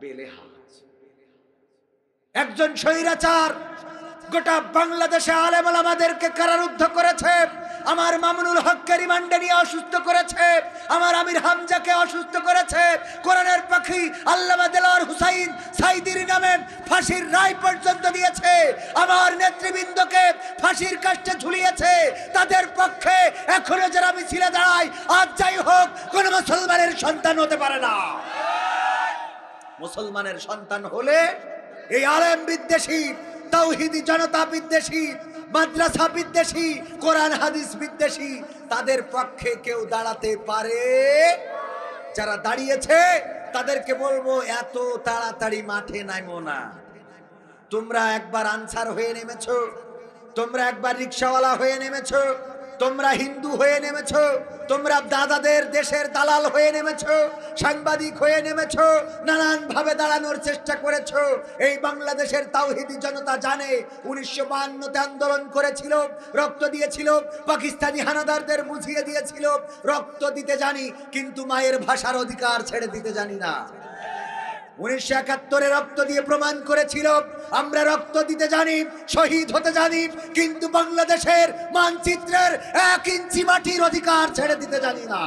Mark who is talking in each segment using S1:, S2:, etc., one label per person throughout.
S1: বেলেহাজ একজন স্বৈরাচার গোটা বাংলাদেশে আলেম ওলামাদেরকে কারারুদ্ধ করেছে। আমার মামুনুল হককে রিমান্ডে নিয়ে অসুস্থ করেছে, আমার আমির হামজাকে অসুস্থ করেছে, কোরআনের পাখি আল্লামা দেলোয়ার হুসাইন সাইদির নামে ফাঁসির রায় পর্যন্ত দিয়েছে, আমার নেতৃবৃন্দকে ফাঁসির কাস্টে ঝুলিয়েছে। তাদের পক্ষে এখনো যারা মিছিলে দাঁড়ায়, আজ যাই হোক, কোন মুসলমানের সন্তান হতে পারে না। মুসলমানের সন্তান হলে এই আলেম বিদ্বেষী, তাওহীদি জনতা বিদ্বেষী, মাদ্রাসা বিদ্বেষী, কোরআন হাদিস বিদ্বেষী, তাদের পক্ষে কেউ দাঁড়াতে পারে? যারা দাঁড়িয়েছে তাদেরকে বলবো, এত তাড়াতাড়ি মাঠে নামো না। তোমরা একবার আনসার হয়ে নেমেছো, তোমরা একবার রিকশাওয়ালা হয়ে নেমেছো, তোমরা হিন্দু হয়ে নেমেছো, তোমরা দাদাদের দেশের দালাল হয়ে নেমেছো, সাংবাদিক হয়ে নেমেছো, নানান ভাবে দাঁড়ানোর চেষ্টা করেছো। এই বাংলাদেশের তাওহীদি জনতা জানে 1952তে আন্দোলন করেছিল, রক্ত দিয়েছিল, পাকিস্তানি হানাদারদের বুঝিয়ে দিয়েছিল। রক্ত দিতে জানি, কিন্তু মায়ের ভাষার অধিকার ছেড়ে দিতে জানি না। 1971-এ রক্ত দিয়ে প্রমাণ করেছিল আমরা রক্ত দিতে জানি, শহীদ হতে জানি, কিন্তু বাংলাদেশের মানচিত্রের 1 ইঞ্চি মাটির অধিকার ছেড়ে দিতে জানি না।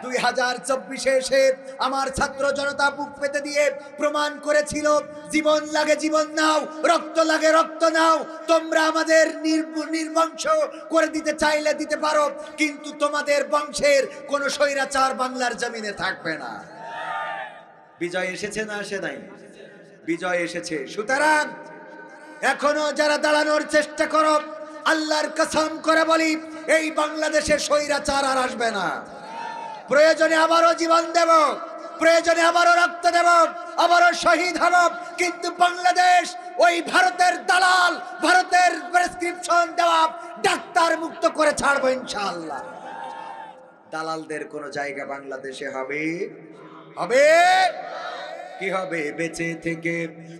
S1: 2024-এ এসে আমার ছাত্র জনতা বুক পেতে দিয়ে প্রমাণ করেছিল, জীবন লাগে জীবন নাও, রক্ত লাগে রক্ত নাও। তোমরা আমাদের নির্বংশ করে দিতে চাইলে দিতে পারো, কিন্তু তোমাদের বংশের কোন স্বৈরাচার বাংলার জমিনে থাকবে না। বিজয় এসেছে না আসে নাই? বিজয় এসেছে। সুতরাং এখনো যারা দাঁড়ানোর চেষ্টা করো, আল্লাহর কসম করে বলি, এই বাংলাদেশে স্বৈরাচার আর আসবে না। প্রয়োজনে আবারও জীবন দেব, প্রয়োজনে আবারও রক্ত দেব, আবারও শহীদ হব, কিন্তু বাংলাদেশ ওই ভারতের দালাল, ভারতের প্রেসক্রিপশন দেওয়া ডাক্তার মুক্ত করে ছাড়বো ইনশাআল্লাহ। দালালদের কোনো জায়গা বাংলাদেশে হবে? হবে কি হবে? বেঁচে থেকে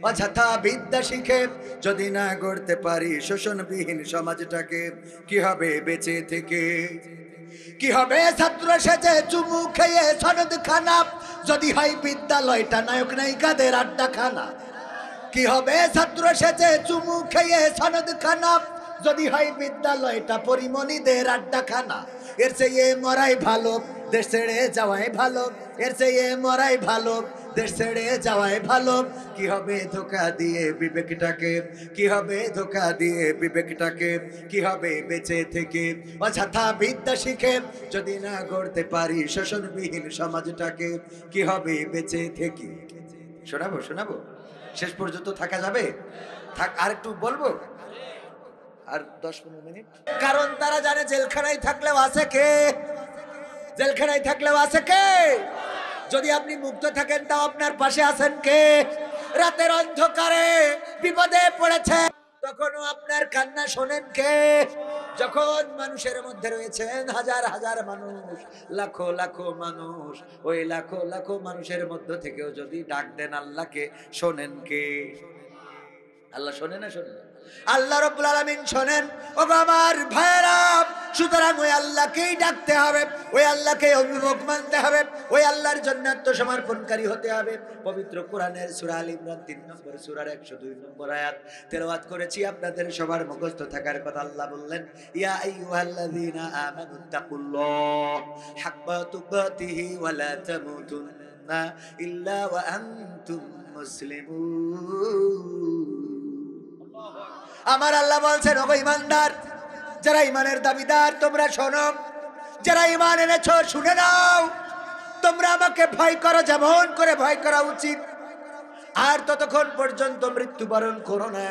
S1: অযথা বিদ্যা শিখে যদি না গড়তে পারি শোষণবিহীন সমাজটাকে, কি হবে বেঁচে থেকে? কি হবে ছাত্র সেজে চুমু খেয়ে সনদ খানা, যদি হয় বিদ্যালয়টা নায়ক নায়িকাদের আড্ডাখানা? কি হবে ছাত্র সেজে চুমু খেয়ে সনদ খানা, যদি হয় বিদ্যালয়টা পরিমণিদের আড্ডাখানা? এর চেয়ে মরাই ভালো, দেশ ছেড়ে যাওয়াই ভালো, এর চেয়ে মরাই ভালো, দেশ ছেড়ে যাওয়াই ভালো। কি হবে ধোঁকা দিয়ে বিবেকটাকে, কি হবে ধোঁকা দিয়ে বিবেকটাকে? কি হবে বেঁচে থেকে অযথা বিদ্যা শিখে যদি না গড়তে পারি শোষণবিহীন সমাজটাকে? কি হবে বেঁচে থেকে? শোনাবো শোনাবো, শেষ পর্যন্ত থাকা যাবে? থাক, আর একটু বলবো, আর 10-15 মিনিট। কারণ তারা জানে জেলখানায় থাকলেও আছে কে? জেলখানায় থাকলেও আছে কে? যদি আপনি মুক্ত থাকেন, তাও আপনার পাশে আছেন কে? রাতের অন্ধকারে বিপদে পড়েছে, তখনও আপনার কান্না শোনেন কে? যখন মানুষের মধ্যে রয়েছেন হাজার হাজার মানুষ, লাখো লাখো মানুষ, ওই লাখো লাখো মানুষের মধ্য থেকেও যদি ডাক দেন আল্লাহকে, শোনেন কে? আল্লাহ শোনে না? শোনে না? আল্লাহ রাব্বুল আলামিন শোনেন। ও আমার ভাইরা, সুতরাং ওই আল্লাহকেই ডাকতে হবে, ওই আল্লাহকে অভিভাবক মানতে হবে, ওই আল্লাহর জন্য আত্মসমর্পণকারী হতে হবে। পবিত্র কোরআনের সূরা আল ইমরান 3 নম্বর সূরার 102 নম্বর আয়াত তেলাওয়াত করেছি, আপনাদের সবার মুখস্থ থাকার কথা। আল্লাহ বললেন, ইয়া আইয়ুহাল্লাযীনা আমানুত্তাকুল্লাহ হাক্কা তুকাতিহি ওয়া লা তামুতুন্না ইল্লা ওয়া আনতুম মুসলিমুন। আমার আল্লাহ বলছেন, ওগো ঈমানদার, যারা ঈমানের দাবিদার, তোমরা শোনো, যারা ঈমান এনেছো শুনে নাও, তোমরা আমাকে ভয় করো যেমন করে ভয় করা উচিত। আর ততক্ষণ পর্যন্ত মৃত্যুবরণ করো না,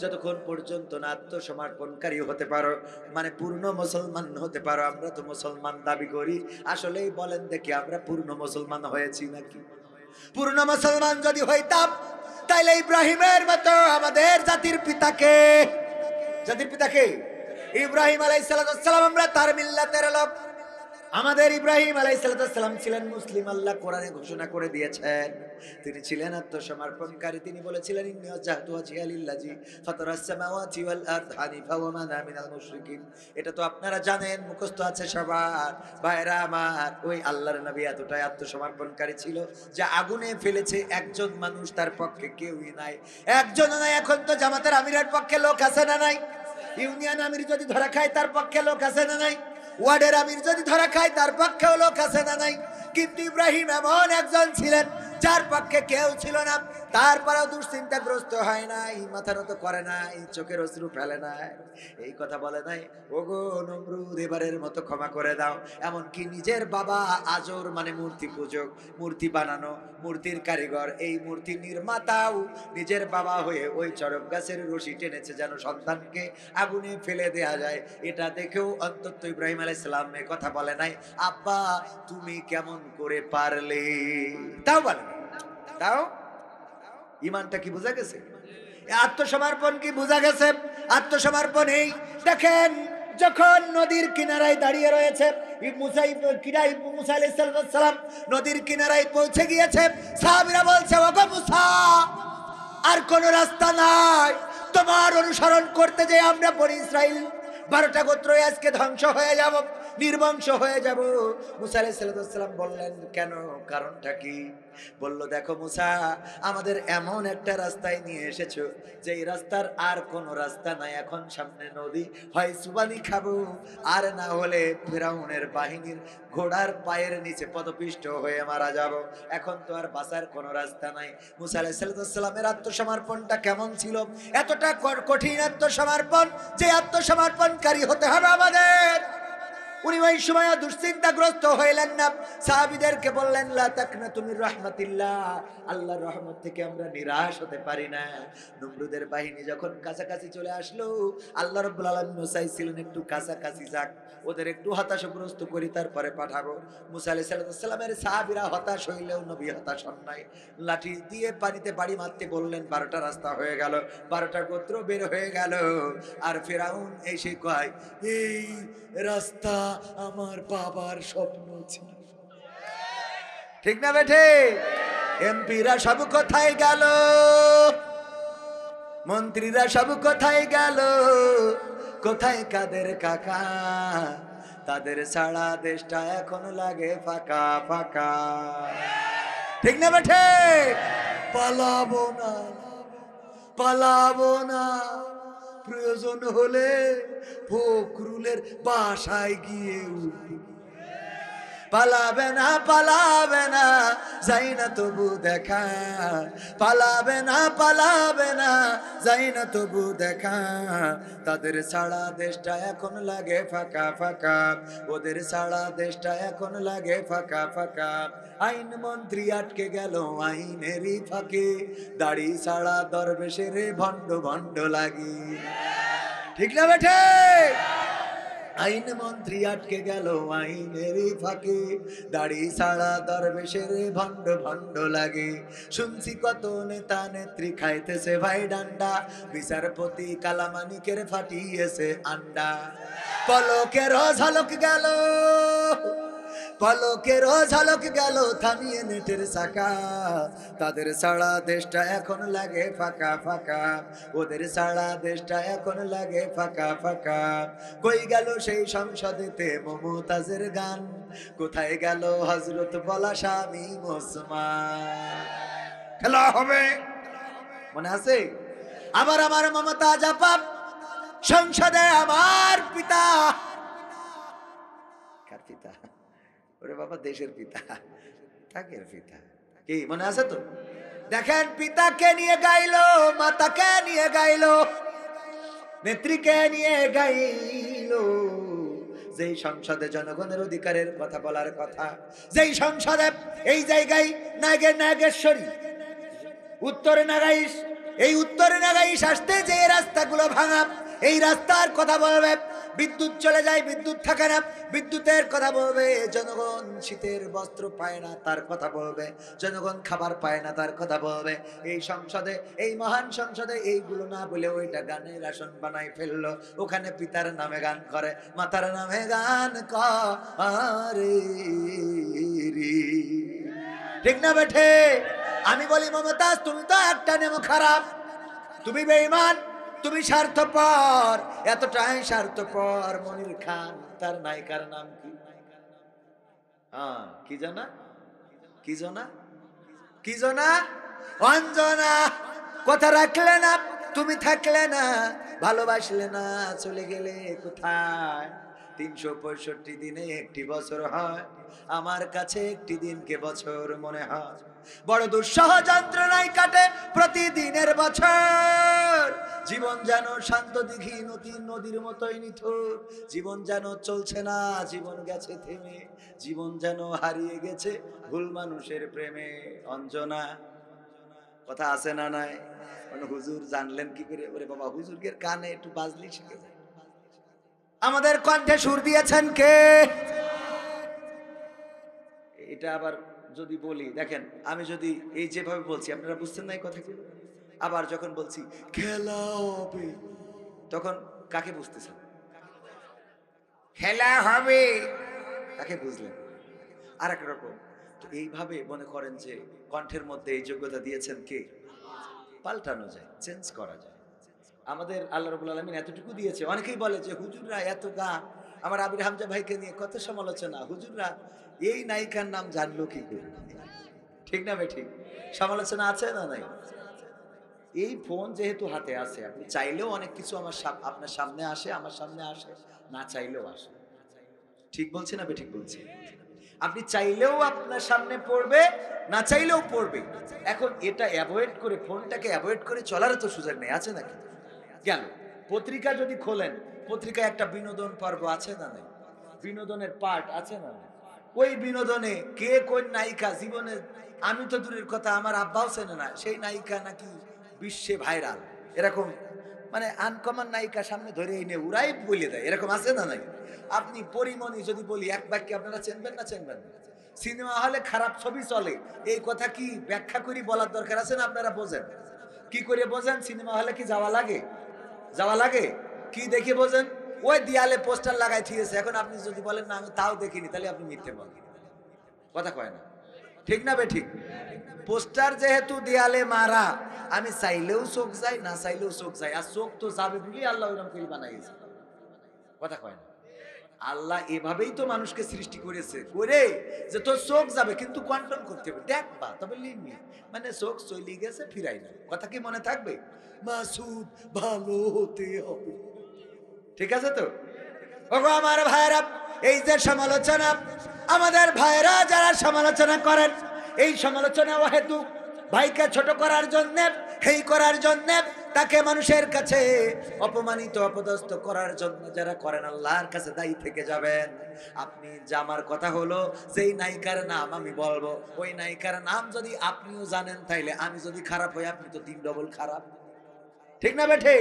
S1: যতক্ষণ পর্যন্ত না আত্মসমর্পণকারী হতে পারো, মানে পূর্ণ মুসলমান হতে পারো। আমরা তো মুসলমান দাবি করি, আসলেই বলেন দেখি আমরা পূর্ণ মুসলমান হয়েছি নাকি? পূর্ণ মুসলমান যদি হইতাম, তাইলে ইব্রাহিমের মতো আমাদের জাতির পিতাকে, জাতির পিতাকে ইব্রাহিম আলাইহিস সালাম, আমরা তার মিল্লাতের লোক, আমাদের ইব্রাহিম আলাইহিসসালাম ছিলেন মুসলিম। আল্লাহ কোরআনে ঘোষণা করে দিয়েছেন তিনি ছিলেন আত্মসমর্পণকারী। তিনি বলেছিলেন ইন্নী ওয়াজজাহতু ওয়াজহিয়া লিল্লাযী ফাতারাস সামাওয়াতি ওয়াল আরদ হানিফা ওয়া মা আনা মিনাল মুশরিকিন। এটা তো আপনারা জানেন, মুখস্থ আছে সবার। ভাইরা আমার, ওই আল্লাহর নবী এতটাই আত্মসমর্পণকারী ছিল যে আগুনে ফেলেছে একজন মানুষ, তার পক্ষে কেউই নাই, একজনও নাই। এখন তো জামাতের আমিরের পক্ষে লোক আছে না নাই? ইউনিয়ন আমির যদি ধরা খায় তার পক্ষে লোক আছে না নাই? ওয়ার্ডের আমির যদি ধরা খায় তার পক্ষেও লোক আছে না নাই? কিন্তু ইব্রাহিম এমন একজন ছিলেন যার পক্ষে কেউ ছিল না, তারপরেও দুশ্চিন্তাগ্রস্ত হয় নাই, মাথা নত করে নাই, চোখের অশ্রু ফেলে নাই, এই কথা বলে নাই ওগো নমরুদ এবারের মতো ক্ষমা করে দাও। এমনকি নিজের বাবা আজর মানে মূর্তি পূজক, মূর্তি বানানো, মূর্তির কারিগর, এই মূর্তি নির্মাতাও নিজের বাবা হয়ে ওই চড়ক গাছের রশি টেনেছে যেন সন্তানকে আগুনে ফেলে দেয়া যায়। এটা দেখেও অন্তত ইব্রাহিম আলাইহিস সালাম এ কথা বলে নাই আব্বা তুমি কেমন করে পারলে। তাও বলে, তাও ইমানটা কি বোঝা গেছে? আত্মসমর্পণ কি বোঝা গেছে? আত্মসমর্পণ এই দেখেন, যখন নদীর কিনারায় দাঁড়িয়ে রয়েছে মুসা আলাইহিস সালাম নদীর কিনারায় পৌঁছে গিয়েছে, সাহাবীরা বলছে ওগো মুসা আর কোন রাস্তা নাই, তোমার অনুসরণ করতে যে আমরা বনি ইসরাইল 12টা গোত্র আজকে ধ্বংস হয়ে যাব, নির্বংশ হয়ে যাব। মুসা আলাইহিস সালাম বললেন কেন, কারণটা কি? বলল দেখো মুসা, আমাদের এমন একটা রাস্তায় নিয়ে এসেছো যে এই রাস্তার আর কোন রাস্তা নাই, এখন সামনে নদী, হয় সুবানি খাবো আর না হলে ফিরাউনের বাহিনীর ঘোড়ার পায়ের নিচে পদপিষ্ট হয়ে মারা যাব, এখন তো আর বাঁচার কোনো রাস্তা নাই। মুসা আলাইহিস সালামের আত্মসমর্পণটা কেমন ছিল? এতটা কঠিন আত্মসমর্পণ যে আত্মসমর্পণকারী হতে হবে আমাদের। উনি ওই সময় দুশ্চিন্তাগ্রস্ত হইলেন না, সাহাবীদেরকে বললেন লা তাকনাতু মির রাহমাতিল্লাহ, আল্লাহর রহমত থেকে আমরা নিরাশ হতে পারি না। নমরুদের বাহিনী যখন কাছাকাছি চলে আসলো, আল্লাহ রাব্বুল আলামিন চাইছিলেন একটু কাছাকাছি যাক, ওদের একটু হতাশাগ্রস্ত করি তারপরে পাঠাবো। মুসা আলাইহিস সালামের সাহাবীরা হতাশ হইলেও নবী হতাশ হন নাই, লাঠি দিয়ে পানিতে বাড়ি মারতে বললেন, 12টা রাস্তা হয়ে গেল, 12টা গোত্র বের হয়ে গেল। আর ফিরাউন এসে কয় এই রাস্তা আমার বাবার স্বপ্ন ছিল। ঠিক না বেঠে? এমপিরা সব কোথায় গেল, মন্ত্রীরা সব কোথায় গেল, কোথায় কাদের কাকা, তাদের ছাড়া দেশটা এখন লাগে ফাঁকা ফাঁকা। ঠিক না বেঠে? পালাবো না, পালাবো না, প্রয়োজন হলে ফখরুলের বাসায় গিয়ে উঠবো। পালাবে না, পালাবে না, যাই না তবু দেখা, পালাবে না, পালাবে না, যাই না তবু দেখা, তাদের ছাড়া দেশটা এখন লাগে ফাঁকা ফাঁকা, ওদের ছাড়া দেশটা এখন লাগে ফাঁকা ফাঁকা। আইন মন্ত্রী আটকে গেল আইনেরই ফাঁকে, দাড়ি ছাড়া দরবেশের ভণ্ড ভণ্ড লাগি। ঠিক না বেঠে? আইন মন্ত্রী আটকে গেল আইনেরই ফাঁকে, দাড়ি ছাড়া দরবেশের ভণ্ড ভণ্ড লাগে। শুনছি কত নেতা নেত্রী খাইতেছে ভাই ডান্ডা, বিচারপতি কালামানিকের ফাটিয়েছে আন্ডা। পলকের ঝলক গেল, পলকের ঝলক গেল থামিয়ে নেটের চাকা, তাদের ছাড়া দেশটা এখন লাগে ফাঁকা ফাঁকা, ওদের ছাড়া দেশটা এখন লাগে ফাঁকা ফাঁকা। কই গেল সেই সংসদেতে মমতাজের গান, কোথায় গেল হযরত বলা স্বামী ওসমান? খেলা হবে মনে আছে? আবার আমার মমতাজ আপা সংসদে আমার পিতা, কার পিতা? ওরে বাবা দেশের পিতা, তাকের পিতা, কি মনে আছে তো? দেখেন পিতাকে নিয়ে গাইলো, মাতাকে নিয়ে গাইলো, নেত্রীকে নিয়ে গাইলো। যেই সংসদে জনগণের অধিকারের কথা বলার কথা, যেই সংসদে এই জায়গায় নাগেশ্বরী উত্তরে নাগাইশ, এই উত্তরে নাগাইশ আসতে যে রাস্তাগুলো ভাঙা, এই রাস্তার কথা বলবে, বিদ্যুৎ চলে যায়, বিদ্যুৎ থাকে না, বিদ্যুতের কথা বলবে। জনগণ শীতের বস্ত্র পায় না, তার কথা বলবে। জনগণ খাবার পায় না, তার কথা বলবে। এই সংসদে, এই মহান সংসদে এইগুলো না বলে ওইটা গানের আসন বানাই ফেললো। ওখানে পিতার নামে গান করে, মাতার নামে গান করে। ঠিক না বেঠে? আমি বলি মমতাজ, তুমি তো একটা নেমো খারাপ, তুমি বেঈমান, তুমি স্বার্থপর, এতটাই স্বার্থপর। মনির খান, তার নায়িকার নাম কি? হ্যাঁ, কি জানা, কি জানা, কি জানা? অঞ্জনা। কথা রাখলে না, তুমি থাকলে না, ভালোবাসলে না, চলে গেলে কোথায়? 365 দিনে একটি বছর হয়, আমার কাছে একটি দিনকে বছর মনে হয়। বড় দুঃসহ যন্ত্রণায় কাটে প্রতিদিনের বছর। জীবন যেন শান্ত দিঘি নদীর মতোই নিথুর। জীবন যেন চলছে না, জীবন গেছে থেমে। জীবন যেন হারিয়ে গেছে ভুল মানুষের প্রেমে। অঞ্জনা। কথা আছে না নাই? হুজুর জানলেন কি করে? ওরে বাবা, হুজুরের কানে একটু বাজলি শিখে যায়। আমাদের কণ্ঠে সুর দিয়েছেন কে? এটা আবার যদি বলি, দেখেন, আমি যদি এই যেভাবে বলছি আপনারা বুঝছেন না এই কথাগুলো। আবার যখন বলছি খেলা হবে, তখন কাকে বুঝতেছেন? খেলা হবে কাকে বুঝলেন? আর এক রকম। তো এইভাবে মনে করেন যে কণ্ঠের মধ্যে এই যোগ্যতা দিয়েছেন কে? পাল্টানো যায়, চেঞ্জ করা যায়। আমাদের আল্লাহ রাব্বুল আলামিন এতটুকু দিয়েছে। অনেকেই বলে যে হুজুররা এত গান, আমার আবির হামজা ভাইকে নিয়ে কত সমালোচনা, হুজুররা এই নায়িকার নাম জানলো কি করে? ঠিক না ভাই? ঠিক সমালোচনা আছে না নাই? এই ফোন যেহেতু হাতে আছে, আপনি চাইলেও অনেক কিছু আপনার সামনে আসে, আমার সামনে আসে, না চাইলেও আসে। ঠিক বলছি না? ঠিক বলছি। আপনি চাইলেও আপনার সামনে পড়বে, না চাইলেও পড়বে। এখন এটা অ্যাভয়েড করে, ফোনটাকে অ্যাভয়েড করে চলার তো সুযোগ নেই, আছে নাকি? গেল। পত্রিকা যদি খোলেন, পত্রিকায় একটা বিনোদন পর্ব আছে না নাই? বিনোদনের পার্ট আছে না নাই? ওই বিনোদনে কে কোন নায়িকা জীবনে, আমি তো দূরের কথা, আমার আব্বাও চেনে না, সেই নায়িকা নাকি বিশ্বে ভাইরাল। এরকম মানে আনকমন নায়িকা সামনে ধরে এনে উড়াই বলে দেয়, এরকম আছে না নাই? আপনি পরিমণি যদি বলি এক বাক্যে, আপনারা চেনবেন না চেনবেন না? সিনেমা হলে খারাপ ছবি চলে, এই কথা কি ব্যাখ্যা করি বলার দরকার আছে না? আপনারা বোঝেন কি করে? বোঝেন সিনেমা হলে কি যাওয়া লাগে? যাওয়া লাগে? কি দেখে বোঝেন? ওই দেয়ালে পোস্টার লাগাই থিয়েছে। এখন আপনি যদি বলেন না আমি তাও দেখিনি, তাহলে আপনি মিথ্যে বলেন। কথা কয় না? ঠিক না বে ঠিক? পোস্টার যেহেতু দেয়ালে মারা, আমি চাইলেও চোখ যাই, না চাইলেও চোখ যাই। আর চোখ তো যাবে বলি আল্লাহ ওইরকম করে বানাইছে। কথা কয় না? আল্লাহ এভাবেই তো মানুষকে সৃষ্টি করেছে, করে যে তোর চোখ যাবে কিন্তু কন্ট্রোল করতে হবে, দেখবা তবে লিমিট। মানে চোখ চলে গেছে, ফিরাই না। কথা কি মনে থাকবে? মাসুদ ভালো হতে হবে। ঠিক আছে তো? ওগো আমার ভাইরা, এই যে সমালোচনা, আমাদের ভাইরা যারা সমালোচনা করেন, এই সমালোচনা অহেতুক, ভাইকে ছোট করার জন্য, হেই করার জন্য, তাকে মানুষের কাছে অপমানিত অপদস্থ করার জন্য যারা করেন, আল্লাহর কাছে দায়ী থেকে যাবেন। আপনি যে আমার কথা হলো, যেই নায়িকার নাম আমি বলবো, ওই নায়িকার নাম যদি আপনিও জানেন, তাইলে আমি যদি খারাপ হই, আপনি তো 3 ডবল খারাপ। ঠিক না বেঠে?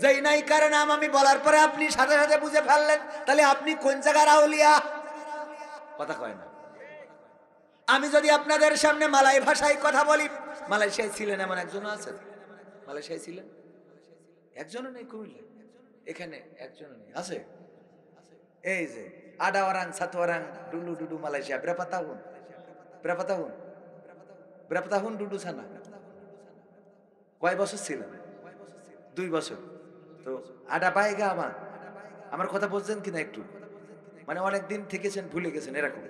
S1: যেই নায়িকার নাম আমি বলার পরে আপনি সাথে সাথে বুঝে ফেললেন, তাহলে আপনি কোন জায়গার আউলিয়া? কথা কয় না? আমি যদি আপনাদের সামনে মালয় ভাষায় কথা বলি, মালয়েশিয়ায় ছিলেন এমন একজনও আছেন? মালয়েশিয়ায় ছিলেন? একজনও নেই কুমিল্লা? এখানে একজনও নেই? আছে? এই যে আডাওয়ারাং সাতওয়ারাং ডুলু ডুডু Malaysia, berapa tahun? berapa tahun? berapa tahun ডুডু সানা? কয় বছর ছিলেন? 2 বছর। তো আডা পায়গা আমার কথা বলছেন কিনা একটু? মানে অনেক দিন থেকেছেন, ভুলে গেছেন, এরকম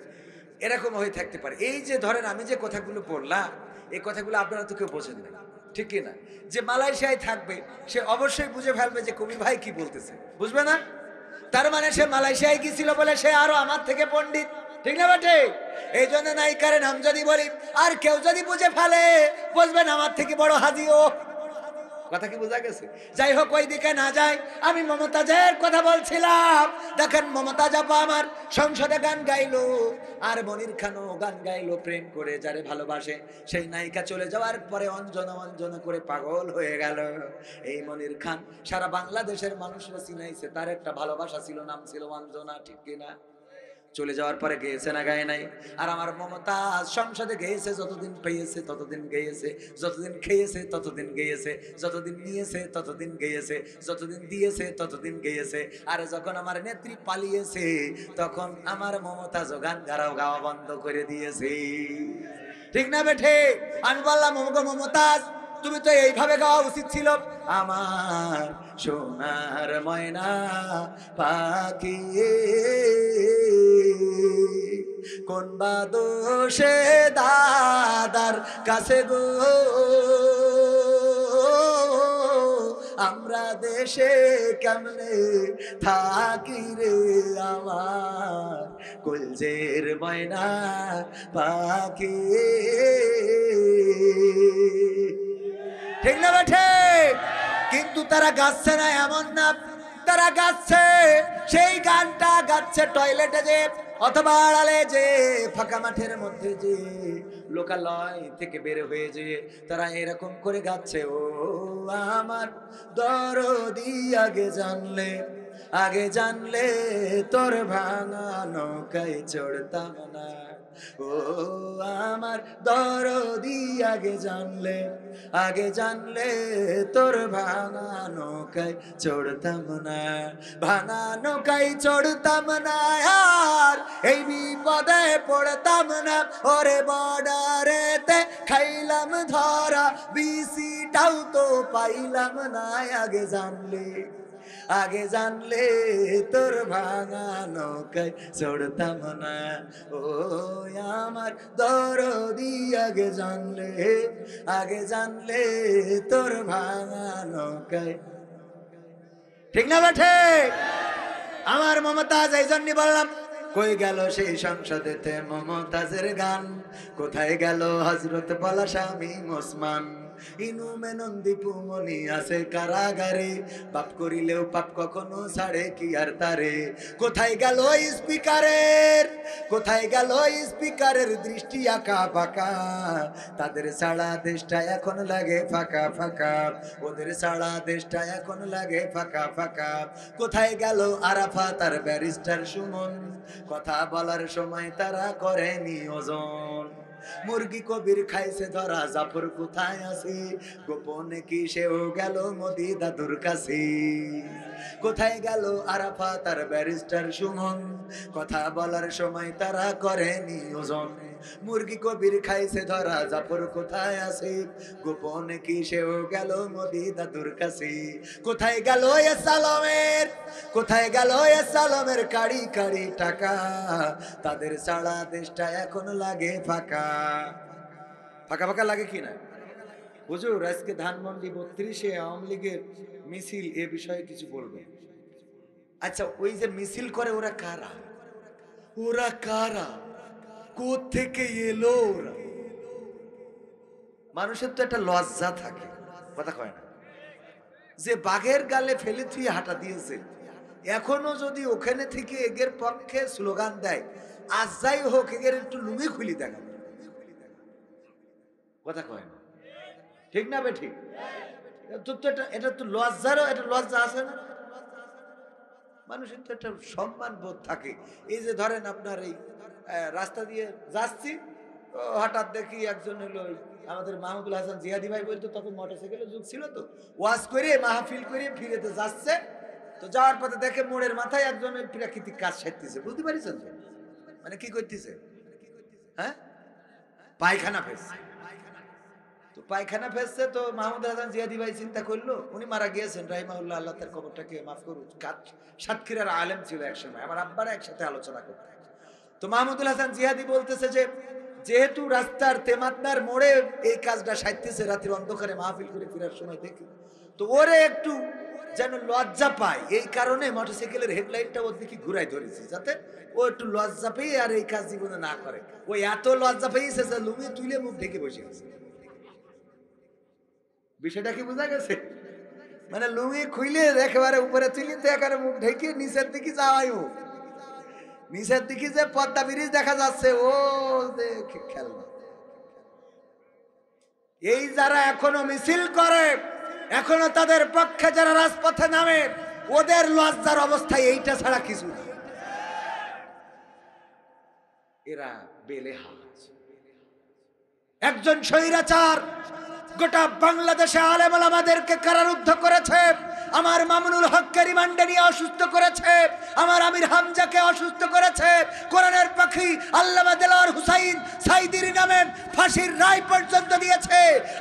S1: এরকম হয়ে থাকতে পারে। এই যে ধরেন আমি যে কথাগুলো বললাম, এই কথাগুলো আপনারা তো কেউ বোঝেন না, ঠিক কি না? যে মালয়েশিয়ায় থাকবে সে অবশ্যই বুঝে ফেলবে যে কবি ভাই কি বলতেছে, বুঝবে না? তার মানে সে মালয়েশিয়ায় গিয়েছিল বলে সে আরো আমার থেকে পণ্ডিত, ঠিক না বাটে? এই জন্য নায়িকার নাম যদি বলি আর কেউ যদি বুঝে ফেলে, বুঝবেন আমার থেকে বড় হাজিও। কথা কি বোঝা গেছে? যাই হোক, ওই দিকে না যাই, আমি মমতাজের কথা বলছিলাম। দেখেন মমতাজ আপা আমার সংসদে গান গাইলো, আর মনির খানও গান গাইলো, প্রেম করে যারে ভালোবাসে সেই নায়িকা চলে যাওয়ার পরে অঞ্জনা অঞ্জনা করে পাগল হয়ে গেল। এই মনির খান সারা বাংলাদেশের মানুষরা চিনাইছে, তার একটা ভালোবাসা ছিল, নাম ছিল অঞ্জনা, ঠিক কিনা? চলে যাওয়ার পরে গেয়েছে না গায়ে নাই? আর আমার মমতাজ সংসদে গেয়েছে, যতদিন পেয়েছে ততদিন গেয়েছে, যতদিন খেয়েছে ততদিন গেয়েছে, যতদিন নিয়েছে ততদিন গেয়েছে, যতদিন দিয়েছে ততদিন গেয়েছে। আর যখন আমার নেত্রী পালিয়েছে তখন আমার মমতাজ গান গাওয়া বন্ধ করে দিয়েছে। ঠিক না বেঠে? আমি বললাম মমতাজ, তুমি তো এইভাবে গাওয়া উচিত ছিল, আমার সোনার ময়না পাখি কোন বা দোষে দাদার কাছে গো, আমরা দেশে কেমনে থাকি রে আমার কলজের ময়না পাখি। ঠিক না বেঠে? কিন্তু তারা গাচ্ছে না এমন না, তারা গাচ্ছে, সেই গানটা গাচ্ছে টয়লেটে যে, অথবা আড়ালে যে, ফাঁকা মাঠের মধ্যে যে, লোকালয় থেকে বের হয়ে যে তারা এরকম করে গাচ্ছে, ও আমার দরদি আগে জানলে, আগে জানলে তোর ভাঙা নৌকায় চড়তাম না, ও আমার দরদি আগে জানলে, আগে জানলে তোর ভাঙা নৌকায় চড়তাম না, ভাঙা নৌকায় চড়তাম না, আর এই বিপদে পড়তাম না, ওরে বর্ডারেতে খাইলাম ধরা, বিসিটাও তো পাইলাম না, আগে জানলে, আগে জানলে তোর ভাঙা নৌকায় চড়তাম না, ও আমার দরদি আগে জানলে, আগে জানলে তোর ভাঙা নৌকায়। ঠিক না বেঠে? আমার মমতাজ, এই জন্যই বললাম, কই গেল সেই সংসদেতে মমতাজের গান, কোথায় গেল হযরত পলাশ শামীম ওসমান, ইনু মেনন দীপু মনি আছে কারাগারে, পাপ করিলেও পাপ কখনো ছাড়ে কি আর তারে, কোথায় গেল স্পিকারের, কোথায় গেল স্পিকারের দৃষ্টি আঁকা বাঁকা, তাদের ছাড়া দেশটা এখন লাগে ফাঁকা ফাঁকা, ওদের ছাড়া দেশটা এখন লাগে ফাঁকা ফাঁকা, কোথায় গেল আরাফাত আর ব্যারিস্টার সুমন, কথা বলার সময় তারা করে নিয়োজন, মুরগি কবির খাইছে ধরা, জাফর কোথায় আছে, গোপনে কি সেও গেল মোদি দাদুর কাছে, কোথায় গেল আরাফাত আর ব্যারিস্টার সুমন, কথা বলার সময় তারা করে নিয়োজন, মুরগি কবির খাইছে ধরা, জাফর কোথায় আছে, গোপনে কি সেও গেল মোদি দাদুর কাছে, কোথায় গেল এ সালামের, কোথায় গেল এ সালামের কাড়ি কাড়ি টাকা, তাদের ছাড়া দেশটা এখন লাগে ফাঁকা ফাঁকা ফাঁকা লাগে কি না? হুজুর আজকে ধানমন্ডি 32-এ আওয়ামী লীগের মিছিল, এ বিষয়ে কিছু বলবে? আচ্ছা, ওই যে মিছিল করে ওরা কারা? ওরা কারা? কোত্থেকে এলো ওরা? মানুষের তো একটা লজ্জা থাকে, কথা কয় না, যে বাঘের গালে ফেলে থুয়ে হাঁটা দিয়েছে, এখনো যদি ওখানে থেকে এগের পক্ষে স্লোগান দেয়, আজ যাই হোক এগের একটু লুঙ্গি খুলি দেখা, কথা কয় না, ঠিক না বে? ঠিক। এটা তো লজ্জারও একটা লজ্জা আছে না? মানুষের তো একটা সম্মান বোধ থাকে। এই যে ধরেন আপনার এই রাস্তা দিয়ে যাচ্ছি, হঠাৎ দেখি একজন হলো আমাদের মাহমুদুল হাসান জিহাদি ভাই বলতো, তখন মোটরসাইকেলের যুগ ছিল, তো ওয়াজ করে মাহফিল করে ফিরেতে যাচ্ছে, তো যাওয়ার পথে দেখে মোড়ের মাথায় একজন প্রাকৃতিক কাজ সারতেছে, বুঝতে পারছেন তো? মানে কি করতেছে? হ্যাঁ, পায়খানা ফেলছে। তো পায়খানা ফেলছে, তো মাহমুদ হাসান জিহাদি ভাই চিন্তা করলো, উনি মারা গিয়েছেন রাহিমাহুল্লাহ, আল্লাহ তার কবরটাকে মাফ করুন, সাতক্ষীরার আলেম ছিল একসময়, আমার আব্বারা একসাথে আলোচনা করতে। তো মাহমুদুল হাসান জিহাদি বলতেছে যে, যেহেতু রাস্তার তেমাত্নার মোড়ে এই কাজটা সাইতেছে, রাতের অন্ধকারে মাহফিল করে ফেরার সময় দেখি, তো ওরে একটু যেন লজ্জা পায়, এই কারণে মোটরসাইকেলের হেডলাইটটা ওর দিকে ঘুরাই ধরেছে, যাতে ও একটু লজ্জা পেয়ে আর এই কাজ জীবনে না করে। ওই এত লজ্জা পেয়েছে যে লুঙ্গি তুলে মুখ ঢেকে বসে গেছে। বিষয়টা কি বোঝা গেছে? মানে লুঙ্গি খুইলে একেবারে উপরে তুলিতে একেবারে মুখ ঢেকে নিচের দিকে যাওয়াই মুখ, নিচের দিকে যে পদ্মা ব্রিজ দেখা যাচ্ছে ও খেলনা। এই যারা এখনো মিছিল করে, এখনো তাদের পক্ষে যারা রাজপথে নামে, ওদের লজ্জার অবস্থায় এইটা ছাড়া কিছু না। এরা বেলেহাজ। একজন স্বৈরাচার গোটা বাংলাদেশে আলেম ওলামাদেরকে কারারুদ্ধ করেছে, আমার মামুনুল হককে রিমান্ডে নিয়ে অসুস্থ করেছে, আমার আমির হামজাকে অসুস্থ করেছে, কোরআনের পাখি আল্লামা দেলোয়ার হুসাইন সাইদির নামে ফাঁসির রায় পর্যন্ত দিয়েছে,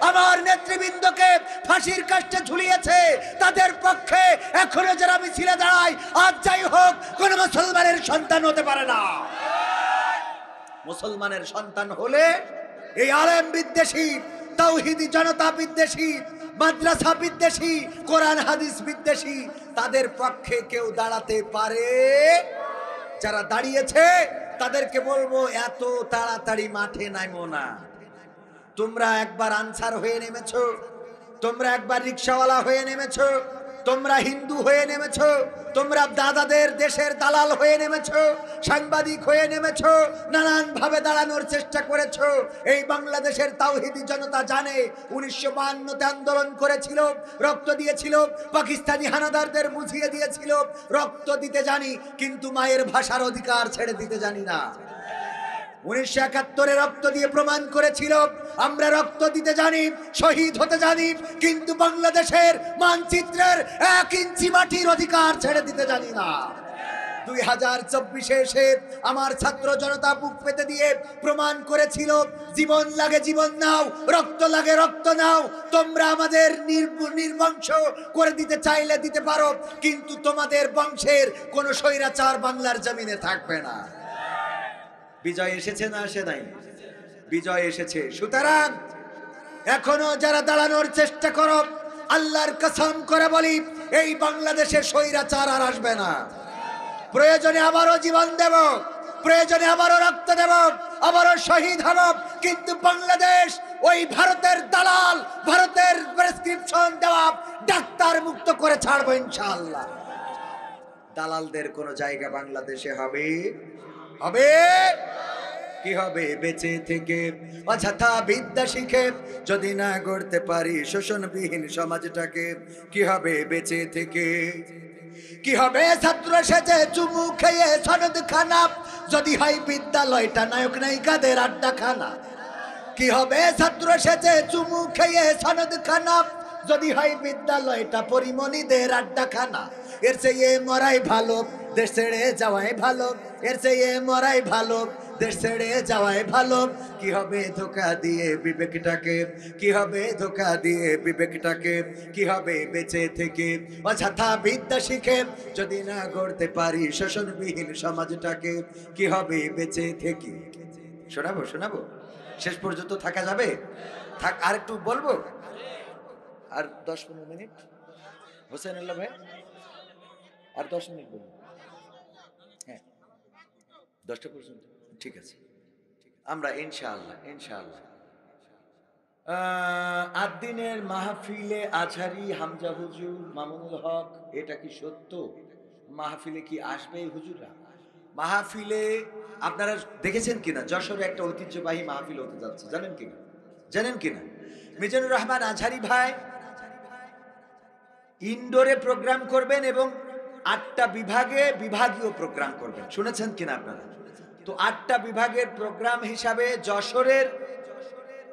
S1: আমার নেতৃবৃন্দকে ফাঁসির কাষ্টে ঝুলিয়েছে। তাদের পক্ষে এখনো যারা মিছিলে দাঁড়ায়, আজ যাই হোক কোন মুসলমানের সন্তান হতে পারে না। মুসলমানের সন্তান হলে এই আলেম বিদ্বেষী, তাওহীদি জনতা বিদ্বেষী, মাদ্রাসা বিদ্বেষী, কোরআন হাদিস বিদ্বেষী, তাদের পক্ষে কেউ দাঁড়াতে পারে? যারা দাঁড়িয়েছে তাদেরকে বলবো, এত তাড়াতাড়ি মাঠে নামো না। তোমরা একবার আনসার হয়ে নেমেছো, তোমরা একবার রিকশাওয়ালা হয়ে নেমেছো, তোমরা হিন্দু হয়ে নেমেছো, তোমরা দাদাদের দেশের দালাল হয়ে নেমেছো, সাংবাদিক হয়ে নেমেছো, নানান ভাবে দাঁড়ানোর চেষ্টা করেছো। এই বাংলাদেশের তাওহীদি জনতা জানে 1952তে আন্দোলন করেছিল, রক্ত দিয়েছিল, পাকিস্তানি হানাদারদের বুঝিয়ে দিয়েছিল। রক্ত দিতে জানি, কিন্তু মায়ের ভাষার অধিকার ছেড়ে দিতে জানি না। 1971-এ রক্ত দিয়ে প্রমাণ করেছিল আমরা রক্ত দিতে জানি, শহীদ হতে জানি, কিন্তু বাংলাদেশের মানচিত্রের 1 ইঞ্চি মাটির অধিকার ছেড়ে দিতে জানি না। 2024-এ এসে আমার ছাত্র জনতা বুক পেতে দিয়ে প্রমাণ করেছিল, জীবন লাগে জীবন নাও, রক্ত লাগে রক্ত নাও। তোমরা আমাদের নির্বংশ করে দিতে চাইলে দিতে পারো, কিন্তু তোমাদের বংশের কোন স্বৈরাচার বাংলার জমিনে থাকবে না। বিজয় এসেছে না আসে নাই? বিজয় এসেছে। সুতরাং এখনো যারা দাঁড়ানোর চেষ্টা করো, আল্লাহর কসম করে বলি, এই বাংলাদেশে স্বৈরাচার আর আসবে না। প্রয়োজনে আবারও জীবন দেব, প্রয়োজনে আবারও রক্ত দেব, আবারও শহীদ হব, কিন্তু বাংলাদেশ ওই ভারতের দালাল, ভারতের প্রেসক্রিপশন দেওয়া ডাক্তার মুক্ত করে ছাড়বো ইনশাআল্লাহ। দালালদের কোন জায়গা বাংলাদেশে হবে? হবে কি হবে? বেঁচে থেকে অযথা বিদ্যা শিখে যদি না গড়তে পারি শোষণবিহীন সমাজটাকে, কি হবে বেঁচে থেকে? কি হবে ছাত্র সেজে চুমু খেয়ে সনদ খানা, যদি হয় বিদ্যালয়টা নায়ক নায়িকাদের আড্ডাখানা? কি হবে ছাত্র সেজে চুমু খেয়ে সনদ খানা, যদি হয় বিদ্যালয়টা পরিমণিদের আড্ডাখানা? এর চেয়ে মরাই ভালো, দেশ ছেড়ে যাওয়াই ভালো, এর চেয়ে মরাই ভালো, দেশ ছেড়ে যাওয়াই ভালো। কি হবে ধোঁকা দিয়ে বিবেকটাকে, কি হবে ধোঁকা দিয়ে বিবেকটাকে, কি হবে বেঁচে থেকে অযথা বিদ্যা শিখে যদি না গড়তে পারি শোষণবিহীন সমাজটাকে, কি হবে বেঁচে থেকে? শোনাবো শোনাবো, শেষ পর্যন্ত থাকা যাবে? থাক, আর একটু বলবো, আর 10-15 মিনিট। হোসেন আল্লাহ ভাই আর 10 মিনিট বলুন। হ্যাঁ, 10টা পর্যন্ত ঠিক আছে। আমরা ইনশাআল্লাহ ইনশাআল্লাহ 8 দিনের মাহফিলে আজহারি হামজা হুজুর, মামুনুল হক, এটা কি সত্য? মাহফিলে কি আসবে হুজুররা? মাহফিলে আপনারা দেখেছেন কিনা, যশোরে একটা ঐতিহ্যবাহী মাহফিল হতে যাচ্ছে, জানেন কিনা? জানেন কিনা? মিজানুর রহমান আজহারি ভাই ইনডোরে প্রোগ্রাম করবেন এবং 8টা বিভাগে বিভাগীয় প্রোগ্রাম করবেন। শুনেছেন কিনা আপনারা? তো 8টা বিভাগের প্রোগ্রাম হিসাবে যশোরের,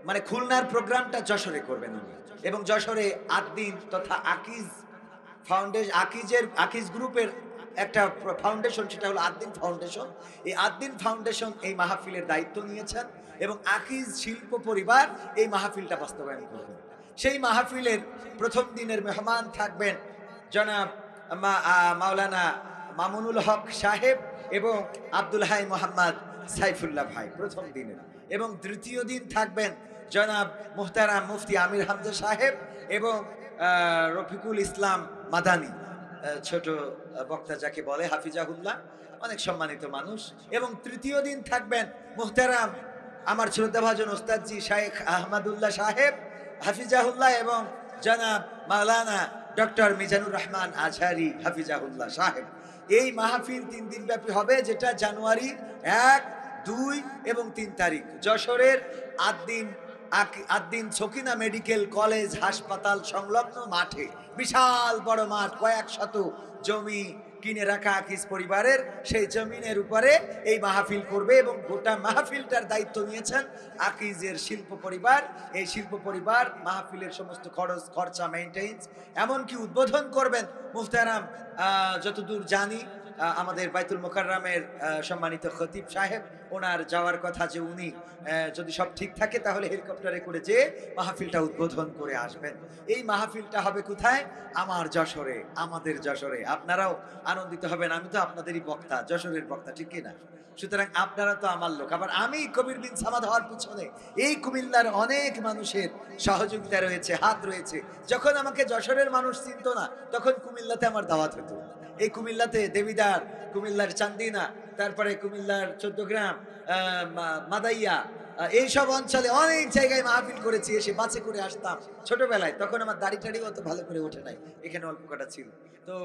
S1: মানে খুলনার প্রোগ্রামটা যশোরে করবেন উনি, এবং যশোরে 8 দিন তথা আকিজ ফাউন্ডেশন, আকিজ গ্রুপের একটা ফাউন্ডেশন, সেটা হলো 8 দিন ফাউন্ডেশন। এই 8 দিন ফাউন্ডেশন এই মাহফিলের দায়িত্ব নিয়েছেন এবং আকিজ শিল্প পরিবার এই মাহফিলটা বাস্তবায়ন করবেন। সেই মাহফিলের প্রথম দিনের মেহমান থাকবেন জনাব মাওলানা মামুনুল হক সাহেব এবং আব্দুল হাই মোহাম্মদ সাইফুল্লাহ ভাই প্রথম দিনের, এবং দ্বিতীয় দিন থাকবেন জনাব মুহতারাম মুফতি আমির হামজা সাহেব এবং রফিকুল ইসলাম মাদানী, ছোট বক্তা যাকে বলে, হাফিজাহুল্লাহ, অনেক সম্মানিত মানুষ। এবং তৃতীয় দিন থাকবেন মুহতারাম আমার শ্রদ্ধাভাজন ওস্তাদজি শাইখ আহমদুল্লাহ সাহেব হাফিজাহুল্লাহ এবং জনাব মাওলানা ডক্টর মিজানুর রহমান আজহারি হাফিজাহুল্লাহ সাহেব। এই মাহফিল 3 দিন ব্যাপী হবে, যেটা জানুয়ারি 1, 2 এবং 3 তারিখ যশোরের আদ্দিন সকিনা মেডিকেল কলেজ হাসপাতাল সংলগ্ন মাঠে, বিশাল বড় মাঠ, কয়েক শত জমি কিনে রাখা আকিজ পরিবারের, সেই জমিনের উপরে এই মাহফিল করবে এবং গোটা মাহফিলটার দায়িত্ব নিয়েছেন আকিজের শিল্প পরিবার। এই শিল্প পরিবার মাহফিলের সমস্ত খরচা মেইনটেইনস, এমনকি উদ্বোধন করবেন মুহতারাম যতদূর জানি আমাদের বাইতুল মোকাররমের সম্মানিত খতিব সাহেব। ওনার যাওয়ার কথা, যে উনি যদি সব ঠিক থাকে তাহলে হেলিকপ্টারে করে যেয়ে মাহফিলটা উদ্বোধন করে আসবেন। এই মাহফিলটা হবে কোথায়? আমার যশোরে, আমাদের যশোরে। আপনারাও আনন্দিত হবেন, আমি তো আপনাদেরই বক্তা, যশোরের বক্তা, ঠিক কিনা? সুতরাং আপনারা তো আমার লোক। আবার আমি কবির বিন সামাদ হওয়ার পিছনে এই কুমিল্লার অনেক মানুষের সহযোগিতা রয়েছে, হাত রয়েছে। যখন আমাকে যশোরের মানুষ চিনত না, তখন কুমিল্লাতে আমার দাওয়াত হতো। এই কুমিল্লাতে দেবিদার, কুমিল্লার চান্দিনা, তারপরে কুমিল্লার 14 গ্রাম, মাদাইয়া, এইসব অঞ্চলে অনেক জায়গায় মাহফিল করেছি। এসে বাসে করে আসতাম ছোটবেলায়, তখন আমার দাড়ি টাড়িও অত ভালো করে ওঠে নাই, এখানে অল্প কটা ছিল। তো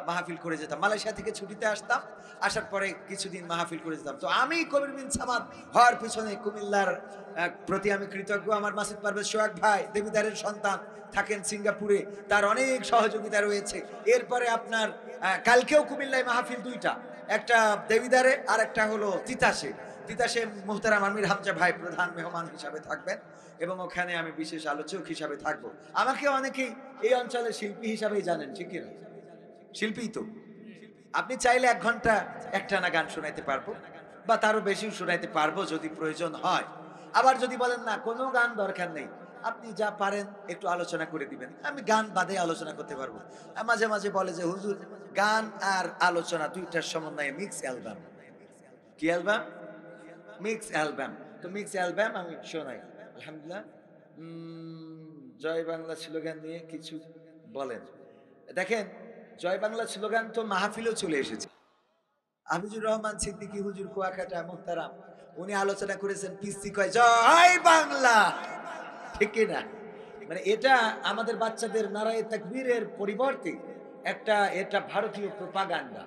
S1: মাহফিল করে যেতাম, মালয়েশিয়া থেকে ছুটিতে আসতাম, আসার পরে কিছুদিন মাহফিল করে যেতাম। তো আমি কবির বিন সামাদ হওয়ার পিছনে কুমিল্লার প্রতি আমি কৃতজ্ঞ। আমার মাসুদ পারভেজ সোহাগ ভাই দেবিদারের সন্তান, থাকেন সিঙ্গাপুরে, তার অনেক সহযোগিতা রয়েছে। এরপরে আপনার কালকেও কুমিল্লায় মাহফিল 2টা, একটা দেবিদারে আর একটা হলো তিতাসে। তিতাসে মুহতারাম আমির হামজা ভাই প্রধান মেহমান হিসাবে থাকবেন এবং ওখানে আমি বিশেষ আলোচক হিসাবে থাকবো। আমাকে অনেকেই এই অঞ্চলের শিল্পী হিসাবেই জানেন, ঠিক কিনা? শিল্পী তো আপনি চাইলে 1 ঘন্টা একটানা গান শোনাইতে পারবো, বা তারও বেশিও শোনাইতে পারবো যদি প্রয়োজন হয়। আবার যদি বলেন না কোনো গান দরকার নেই, আপনি যা পারেন একটু আলোচনা করে দিবেন, আমি গান বাদে আলোচনা করতে পারবো। মাঝে মাঝে বলে যে হুজুর গান আর আলোচনা 2টার সমন্বয়ে মিক্স অ্যালবাম। কি অ্যালবাম? Mix album. তো মিক্স অ্যালবাম আমি শোনাই। আলহামদুলিল্লাহ। জয় বাংলা স্লোগান নিয়ে কিছু বলেন। দেখেন, জয় বাংলা স্লোগান তো মাহফিলেও চলে এসেছে। হাফিজুর রহমান সিদ্দিকী হুজুর কুয়াকাটা মুহতারাম, উনি আলোচনা করেছেন, পিসি কয় জয় বাংলা, ঠিক কিনা? মানে এটা আমাদের বাচ্চাদের নারায়ে তাকবীরের পরিবর্তে এটা ভারতীয় প্রোপাগান্ডা।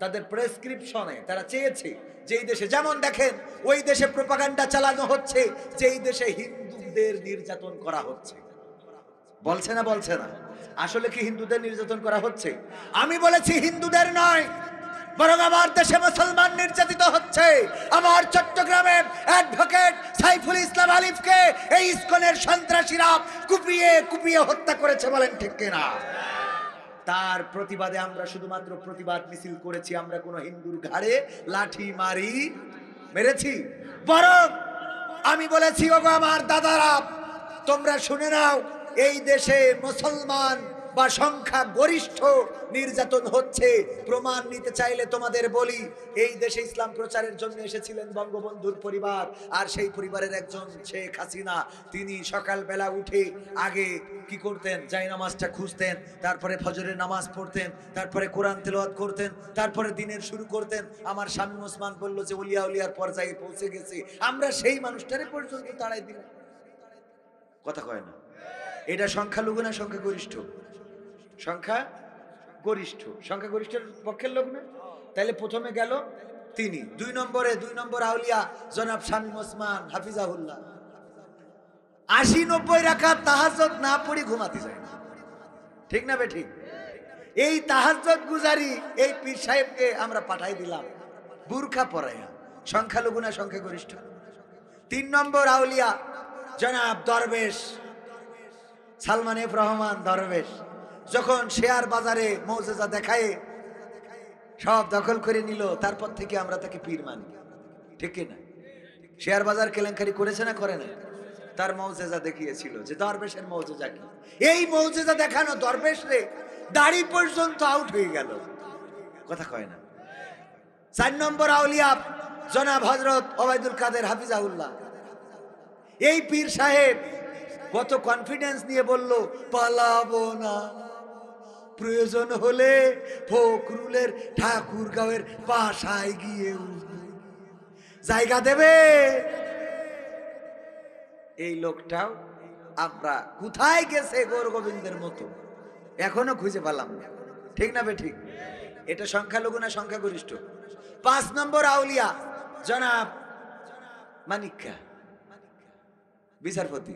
S1: তাদের প্রেসক্রিপশনে তারা চেয়েছে যে এই দেশে, যেমন দেখেন ওই দেশে প্রোপাগান্ডা চালানো হচ্ছে যে এই দেশে হিন্দুদের নির্যাতন করা হচ্ছে। বলছে না? বলছে না? আসলে কি হিন্দুদের নির্যাতন করা হচ্ছে? আমি বলেছি হিন্দুদের নয়, বরং আমার দেশে মুসলমান নির্যাতিত হচ্ছে। আমার চট্টগ্রামে অ্যাডভোকেট সাইফুল ইসলাম আলিফকে এই ইসকনের সন্ত্রাসীরা কুপিয়ে কুপিয়ে হত্যা করেছে, বলেন ঠিক কিনা? তার প্রতিবাদে আমরা শুধুমাত্র প্রতিবাদ মিছিল করেছি, আমরা কোনো হিন্দুর ঘাড়ে লাঠি মেরেছি। বরং আমি বলেছি, ওগো আমার দাদারা, তোমরা শুনে নাও, এই দেশে মুসলমান বা সংখ্যা গরিষ্ঠ নির্যাতন হচ্ছে। প্রমাণ নিতে চাইলে তোমাদের বলি, এই দেশে ইসলাম প্রচারের জন্য এসেছিলেন বঙ্গবন্ধুর পরিবার, আর সেই পরিবারের একজন শেখ হাসিনা। তিনি সকালবেলা উঠে আগে কি করতেন? জায়নামাজটা খুঁজতেন, তারপরে ফজরের নামাজ পড়তেন, তারপরে কোরআন তেলাওয়াত করতেন, তারপরে দিনের শুরু করতেন। আমার শামীম ওসমান বলল যে ওলিয়া উলিয়ার পর্যায়ে পৌঁছে গেছে, আমরা সেই মানুষটারে পর্যন্ত তাড়াই দিলাম। কথা কয় না? এটা সংখ্যালঘু না সংখ্যাগরিষ্ঠ? সংখ্যাগরিষ্ঠের পক্ষের লোক না? তাইলে প্রথমে গেল তিনি, 2 নম্বর আউলিয়া জনাব শামীম ওসমান হাফিজাহুল্লাহ। 80-90 রাকাত তাহাজ্জুদ না পড়ি ঘুমাতে যায় না, ঠিক না বেঠিক? এই তাহাজ্জুদ গুজারি এই পীর সাহেবকে আমরা পাঠাই দিলাম বুরকা পরাইয়া। সংখ্যালঘু না সংখ্যাগরিষ্ঠ? 3 নম্বর আউলিয়া জনাব দরবেশ সালমান এফ রহমান দরবেশ, যখন শেয়ার বাজারে মৌজেজা দেখায় সব দখল করে নিল, তারপর থেকে আমরা তাকে পীর মানি, ঠিক কিনা? শেয়ার বাজার কেলেঙ্কারি করেছে না করে না? তার মৌজেজা দেখিয়েছিল যে দরবেশের মৌজেজা কি। এই মৌজেজা দেখানো দরবেশ রে দাড়ি পর্যন্ত আউট হয়ে গেল। কথা কয় না? 4 নম্বর আউলিয়া জনাব হযরত ওবায়দুল কাদের হাফিজাহুল্লাহ। এই পীর সাহেব কত কনফিডেন্স নিয়ে বলল, পালাবো না, প্রয়োজন হলে ফখরুলের ঠাকুরগাঁওয়ের বাসায় গিয়ে জায়গা দেবে। এই লোকটাও আমরা কোথায় গেছে গৌর গোবিন্দের মতো এখনো খুঁজে পেলাম না। ঠিক না বে ঠিক? এটা সংখ্যালঘু না সংখ্যাগরিষ্ঠ? 5 নম্বর আউলিয়া জনাব মানিক্কা বিচারপতি।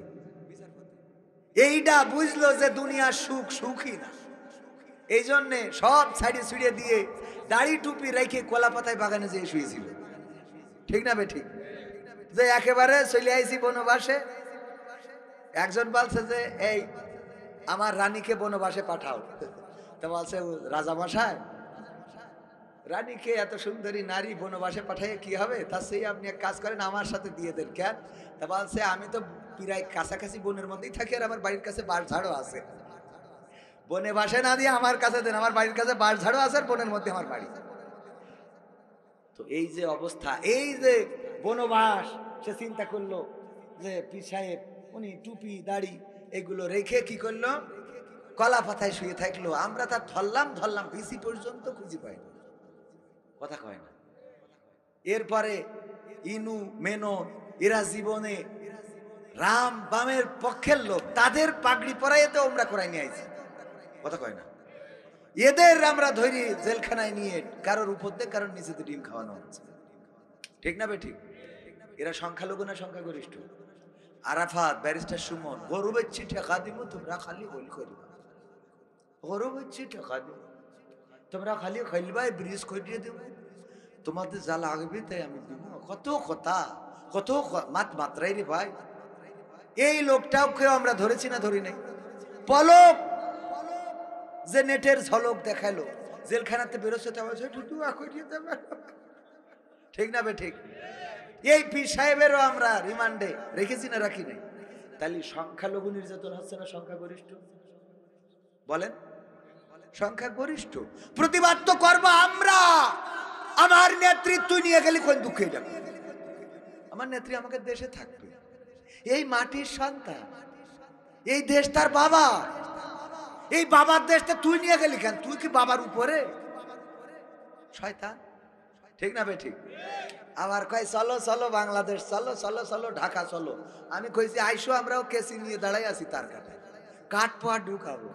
S1: এইটা বুঝলো যে দুনিয়ার সুখ সুখই না, এই জন্যে সব ছাড়িয়ে ছুড়িয়ে দিয়ে দাড়ি টুপি রেখে কলা পাতায় বাগানে যেয়ে শুয়েছিল। ঠিক না বে ঠিক? যে একেবারে চলে আইছি বনবাসে। একজন বলছে যে এই আমার রানীকে বনবাসে পাঠাও। তো বলছে রাজা মশাই, রানীকে এত সুন্দরী নারী বনবাসে পাঠাইয়ে কি হবে, তার সেই আপনি এক কাজ করেন আমার সাথে দিয়ে দেন। কেন? তা বলছে আমি তো প্রায় কাছাকাছি বনের মধ্যেই থাকি, আর আমার বাড়ির কাছে বাঁশঝাড়ও আছে। বনে বাসে না দিয়ে আমার কাছে দেন, আমার বাড়ির কাছে বাঁশঝাড়ও আছে, আর বনের মধ্যে আমার বাড়ি। তো এই যে অবস্থা, এই যে বনবাস, সে চিন্তা করলো যে পীর সাহেব উনি টুপি দাড়ি এগুলো রেখে কি করলো, কলা পাতায় শুয়ে থাকলো। আমরা তা ধরলাম বিসি পর্যন্ত খুঁজে পাই না, কথা কয় না। এরপরে ইনু মেনো এরা জীবনে রাম বামের পক্ষের লোক, তাদের পাগড়ি পরাইয়ে তো আমরা করাই নিয়ে আইছি, কথা কয় না। এদের আমরা ধরি জেলখানায় নিয়ে কারোর উপর দিয়ে কারোর নিচেতে ডিম খাওয়ানো হচ্ছে। ঠিক না বে ঠিক? এরা সংখ্যালঘু না সংখ্যাগরিষ্ঠ? আরাফাত, ব্যারিস্টার সুমন, গরু বেচছি ঠেকা দিব, তোমরা খালি হইল করিবা। গরু বেচছি ঠেকা দিব, তোমরা খালি খাইলবাই, ব্রিজ করিয়ে দেব, তোমাদের যা লাগবে তাই আমি দিব। কত কথা, কত মাত্রাই রে ভাই। এই লোকটাও কেউ আমরা ধরেছি না ধরি নাই? পলক যে নেটের ঝলক দেখালো, জেলখানাতে বেরোচ্ছে, ঠিক না বে ঠিক? এই পীর সাহেবেরও আমরা রিমান্ডে রেখেছি না রাখি নাই? তাহলে সংখ্যালঘু নির্যাতন হচ্ছে না সংখ্যাগরিষ্ঠ? বলেন, সংখ্যাগরিষ্ঠ। প্রতিবাদ তো করবো আমরা। আমার নেতৃত্ব নিয়ে গেলে কোন দুঃখে যাবে? আমার নেত্রী আমাকে দেশে থাকবে, এই মাটির সন্তান, এই দেশ তার বাবা, এই বাবার দেশটা তুই নিয়ে গেলি কেন? তুই কি বাবার উপরে শয়তান? ঠিক না বে ঠিক? আবার কয় চলো চলো বাংলাদেশ চলো, চলো চলো ঢাকা চলো। আমি কইছি আইসো, আমরাও কেসি নিয়ে দাঁড়াই আছি তার কাছে, কাঠ পোয়া ঢুকাবো।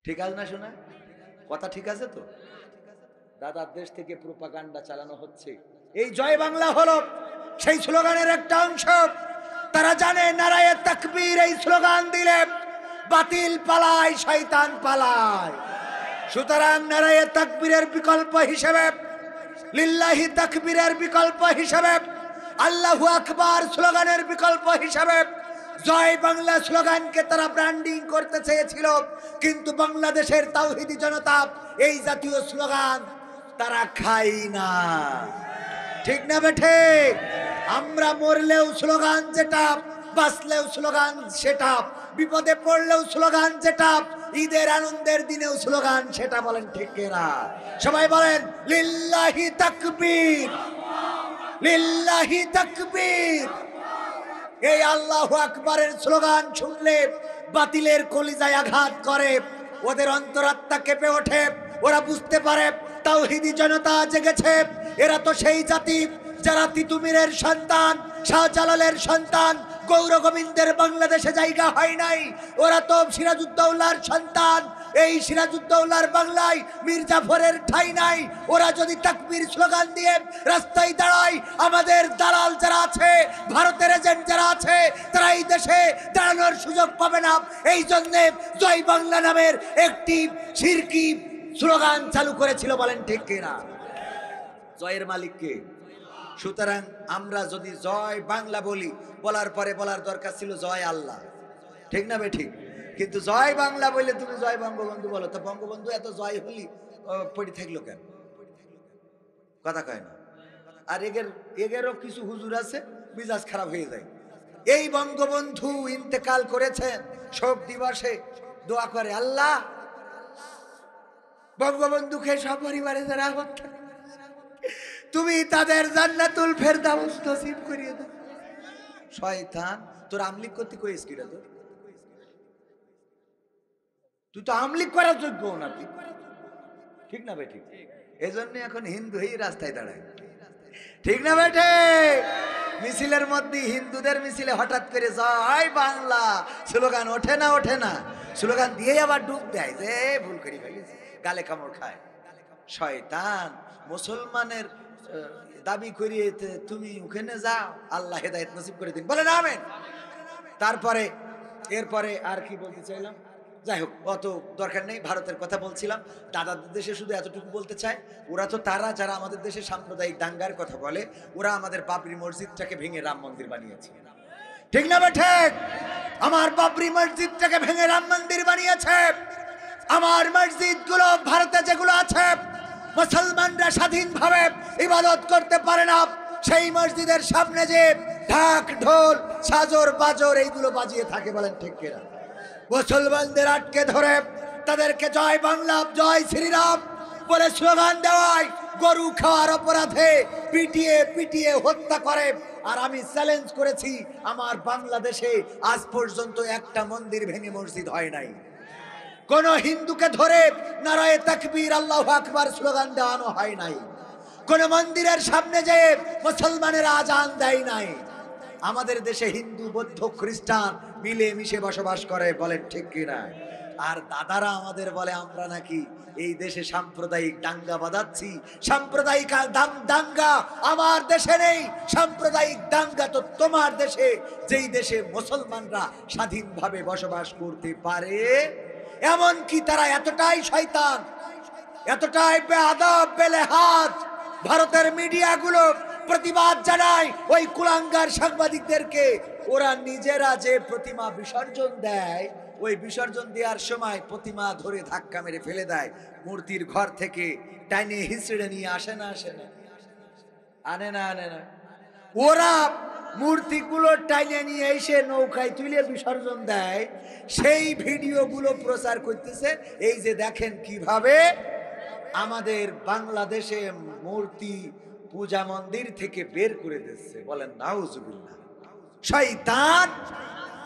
S1: ঠিক আছে না শোনা কথা? ঠিক আছে তো? দাদার দেশ থেকে প্রোপাগান্ডা চালানো হচ্ছে। এই জয় বাংলা হলো সেই স্লোগানের একটা অংশ। তারা জানে নারায়ে তাকবীর এই স্লোগান দিলে বাতিল পালায়, শয়তান পালায়। সুতরাং নারায়ে তাকবীরের বিকল্প হিসেবে, লিল্লাহি তাকবীরের বিকল্প হিসেবে, আল্লাহু আকবার স্লোগানের বিকল্প হিসেবে জয় বাংলা স্লোগানকে তারা ব্র্যান্ডিং করতে চেয়েছিল। কিন্তু বাংলাদেশের তাওহীদি জনতা এই জাতীয় স্লোগান তারা খাই না। ঠিক না বেঠে? আমরা মরলেও স্লোগান যেটা, বাঁচলেও স্লোগান সেটা, বিপদে পড়লেও স্লোগান যেটা, ঈদের আনন্দের দিনেও স্লোগান সেটা। বলেন ঠিক না? সবাই বলেন লিল্লাহি তাকবীর, লিল্লাহি তাকবীর। এই আল্লাহু আকবারের স্লোগান শুনলে বাতিলের কলিজায় আঘাত করে, ওদের অন্তরাত্মা কেঁপে ওঠে। ওরা বুঝতে পারে তাওহীদি জনতা জেগেছে। এরা তো সেই জাতি যারা তিতুমিরের সন্তান, শাহজালালের সন্তান, গৌর গোবিন্দের বাংলাদেশে জায়গা হয় নাই। ওরা তো সিরাজউদ্দৌলার সন্তান, এই সিরাজউদ্দৌলার বাংলায় মীর জাফরের ঠাঁই নাই। ওরা যদি তাকবীর স্লোগান দিয়ে রাস্তায় দাঁড়ায়, আমাদের দালাল যারা আছে, ভারতের এজেন্ট যারা আছে, তারা এই দেশে দাঁড়ানোর সুযোগ পাবে না। এই জন্যে জয় বাংলা নামের একটি শিরকি স্লোগান চালু করেছিল। বলেন ঠিক কিনা? জয়ের মালিক কে? সুতরাং আমরা যদি জয় বাংলা বলি, বলার পরে বলার দরকার ছিল জয় আল্লাহ। ঠিক না বে ঠিক? কিন্তু জয় বাংলা বললে তুমি জয় বঙ্গবন্ধু বলো, তো বঙ্গবন্ধু এত জয় হলি পড়ে থাকলো কেন? কথা কয় না? আর এগেরও কিছু হুজুর আছে মিজাজ খারাপ হয়ে যায়। এই বঙ্গবন্ধু ইন্তেকাল করেছেন, শোক দিবসে দোয়া করে, আল্লাহ বঙ্গবন্ধুকে সপরিবারে যারা হত্যা, তুমি তাদের জান্নাতুল ফেরদাউস নসিব করিয়ে দাও। শয়তান, তোর আমলিক করতে কইস কিরা? তোর তুই তো আমলিক করার যোগ্য না তুই। ঠিক না বেঠিক? এই জন্য এখন হিন্দু হয়ে রাস্তায় দাঁড়ায়। ঠিক না বেঠে? মিছিলের মধ্যে হিন্দুদের মিছিলে হঠাৎ করে জয় বাংলা স্লোগান ওঠে না, ওঠে না, স্লোগান দিয়ে আবার ডুব দেয় যে ভুল করে ফেলেছে, গালে কামড় খায়। শয়তান মুসলমানের দাবি করিয়ে তুমি ওখানে যাও, আল্লাহ হেদায়েত নসিব করে দিন, বলেন আমিন। তারপরে এরপরে আর কি বলতে চাইলাম, যাই হোক অত দরকার নেই, ভারতের কথা বলছিলাম। দাদাদের দেশে শুধু এতটুকু বলতে চাই, ওরা তো তারা যারা আমাদের দেশে সাম্প্রদায়িক দাঙ্গার কথা বলে, ওরা আমাদের বাবরি মসজিদটাকে ভেঙে রাম মন্দির বানিয়েছে, ঠিক না ঠিক? আমার বাবরি মসজিদটাকে ভেঙে রাম মন্দির বানিয়েছে। আমার মসজিদগুলো ভারতে যেগুলো আছে, মুসলমানরা স্বাধীনভাবে ইবাদত করতে পারে না, সেই মসজিদের সামনে যে ঢাক ঢোল সাজর বাজর এইগুলো বাজিয়ে থাকে, বলেন ঠিক কিনা? মুসলমানদের আটকে ধরে তাদেরকে জয় বাংলা জয় শ্রীরাম বলে স্লোগান দেওয়ায় গরু খাওয়ার অপরাধে পিটিয়ে পিটিয়ে হত্যা করে। আর আমি চ্যালেঞ্জ করেছি, আমার বাংলাদেশে আজ পর্যন্ত একটা মন্দির ভেঙে মসজিদ হয় নাই। কোন হিন্দুকে ধরে নারায়ে তাকবীর আল্লাহু আকবার স্লোগান দেওয়ানো হয় নাই। কোন মন্দিরের সামনে যেয়ে মুসলমানেরা আজান দেয় নাই। আমাদের দেশে হিন্দু বৌদ্ধ খ্রিস্টান মিলে মিশে বসবাস করে, বলেন ঠিক কিনা? আর দাদারা আমাদের বলে আমরা নাকি এই দেশে সাম্প্রদায়িক দাঙ্গা বাঁধাচ্ছি। সাম্প্রদায়িক দাঙ্গা আমার দেশে নেই, সাম্প্রদায়িক দাঙ্গা তো তোমার দেশে, যেই দেশে মুসলমানরা স্বাধীনভাবে বসবাস করতে পারে। এমনকি তারা এতটাই শয়তান, এতটাই বেআদব বেলেহাজ, ভারতের মিডিয়াগুলো প্রতিবাদ জানায় ওই কুলাঙ্গার সাংবাদিকদেরকে। ওরা নিজেরা যে প্রতিমা বিসর্জন দেয়, ওই বিসর্জন দেওয়ার সময় প্রতিমা ধরে ধাক্কা মেরে ফেলে দেয়, মূর্তির ঘর থেকে টাইনে হিসড়ে নিয়ে আসে না, আসে না, আনে না, আনে না। ওরা মূর্তিগুলো টাইনে নিয়ে এসে নৌকায় তুলে বিসর্জন দেয়, সেই ভিডিওগুলো প্রচার করতেছে। এই যে দেখেন কিভাবে আমাদের বাংলাদেশে মূর্তি পূজা মন্দির থেকে বের করে দিচ্ছে, বলেন নাউজুবিল্লাহ। শয়তান,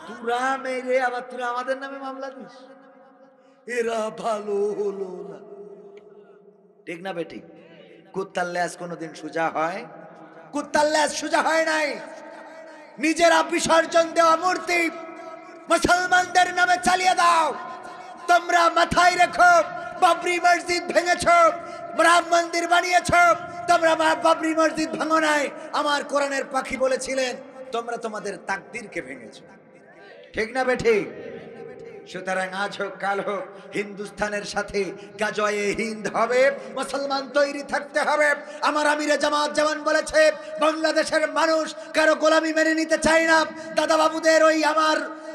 S1: তোরা মেরে আবার তোরা আমাদের নামে মামলা দিস, এরা ভালো হলো না, ঠিক না বেঠিক? কুত্তার ল্যাজ কোনোদিন সোজা হয়? কুত্তার ল্যাজ সোজা হয় নাই। নিজেরা বিসর্জন দেওয়া মূর্তি মুসলমানদের নামে চালিয়ে দাও। তোমরা মাথায় রেখো, বাবরি মসজিদ ভেঙেছ, রাম মন্দির বানিয়েছ, তোমরা বাবরি মসজিদ ভাঙো নাই। আমার কোরআনের পাখি বলেছিলেন তোমরা তোমাদের তাকদীরকে ভেঙেছ, ঠিক না বেঠিক? সুতরাং আজ হোক কাল হোক হিন্দুস্তানের সাথে গাজয়ে হিন্দ হবে, মুসলমান তৈরি থাকতে হবে। আমার আমিরে জামাত যেমন বলেছে, বাংলাদেশের মানুষ কারো গোলামি মেনে নিতে চায় না। দাদা বাবুদের ওই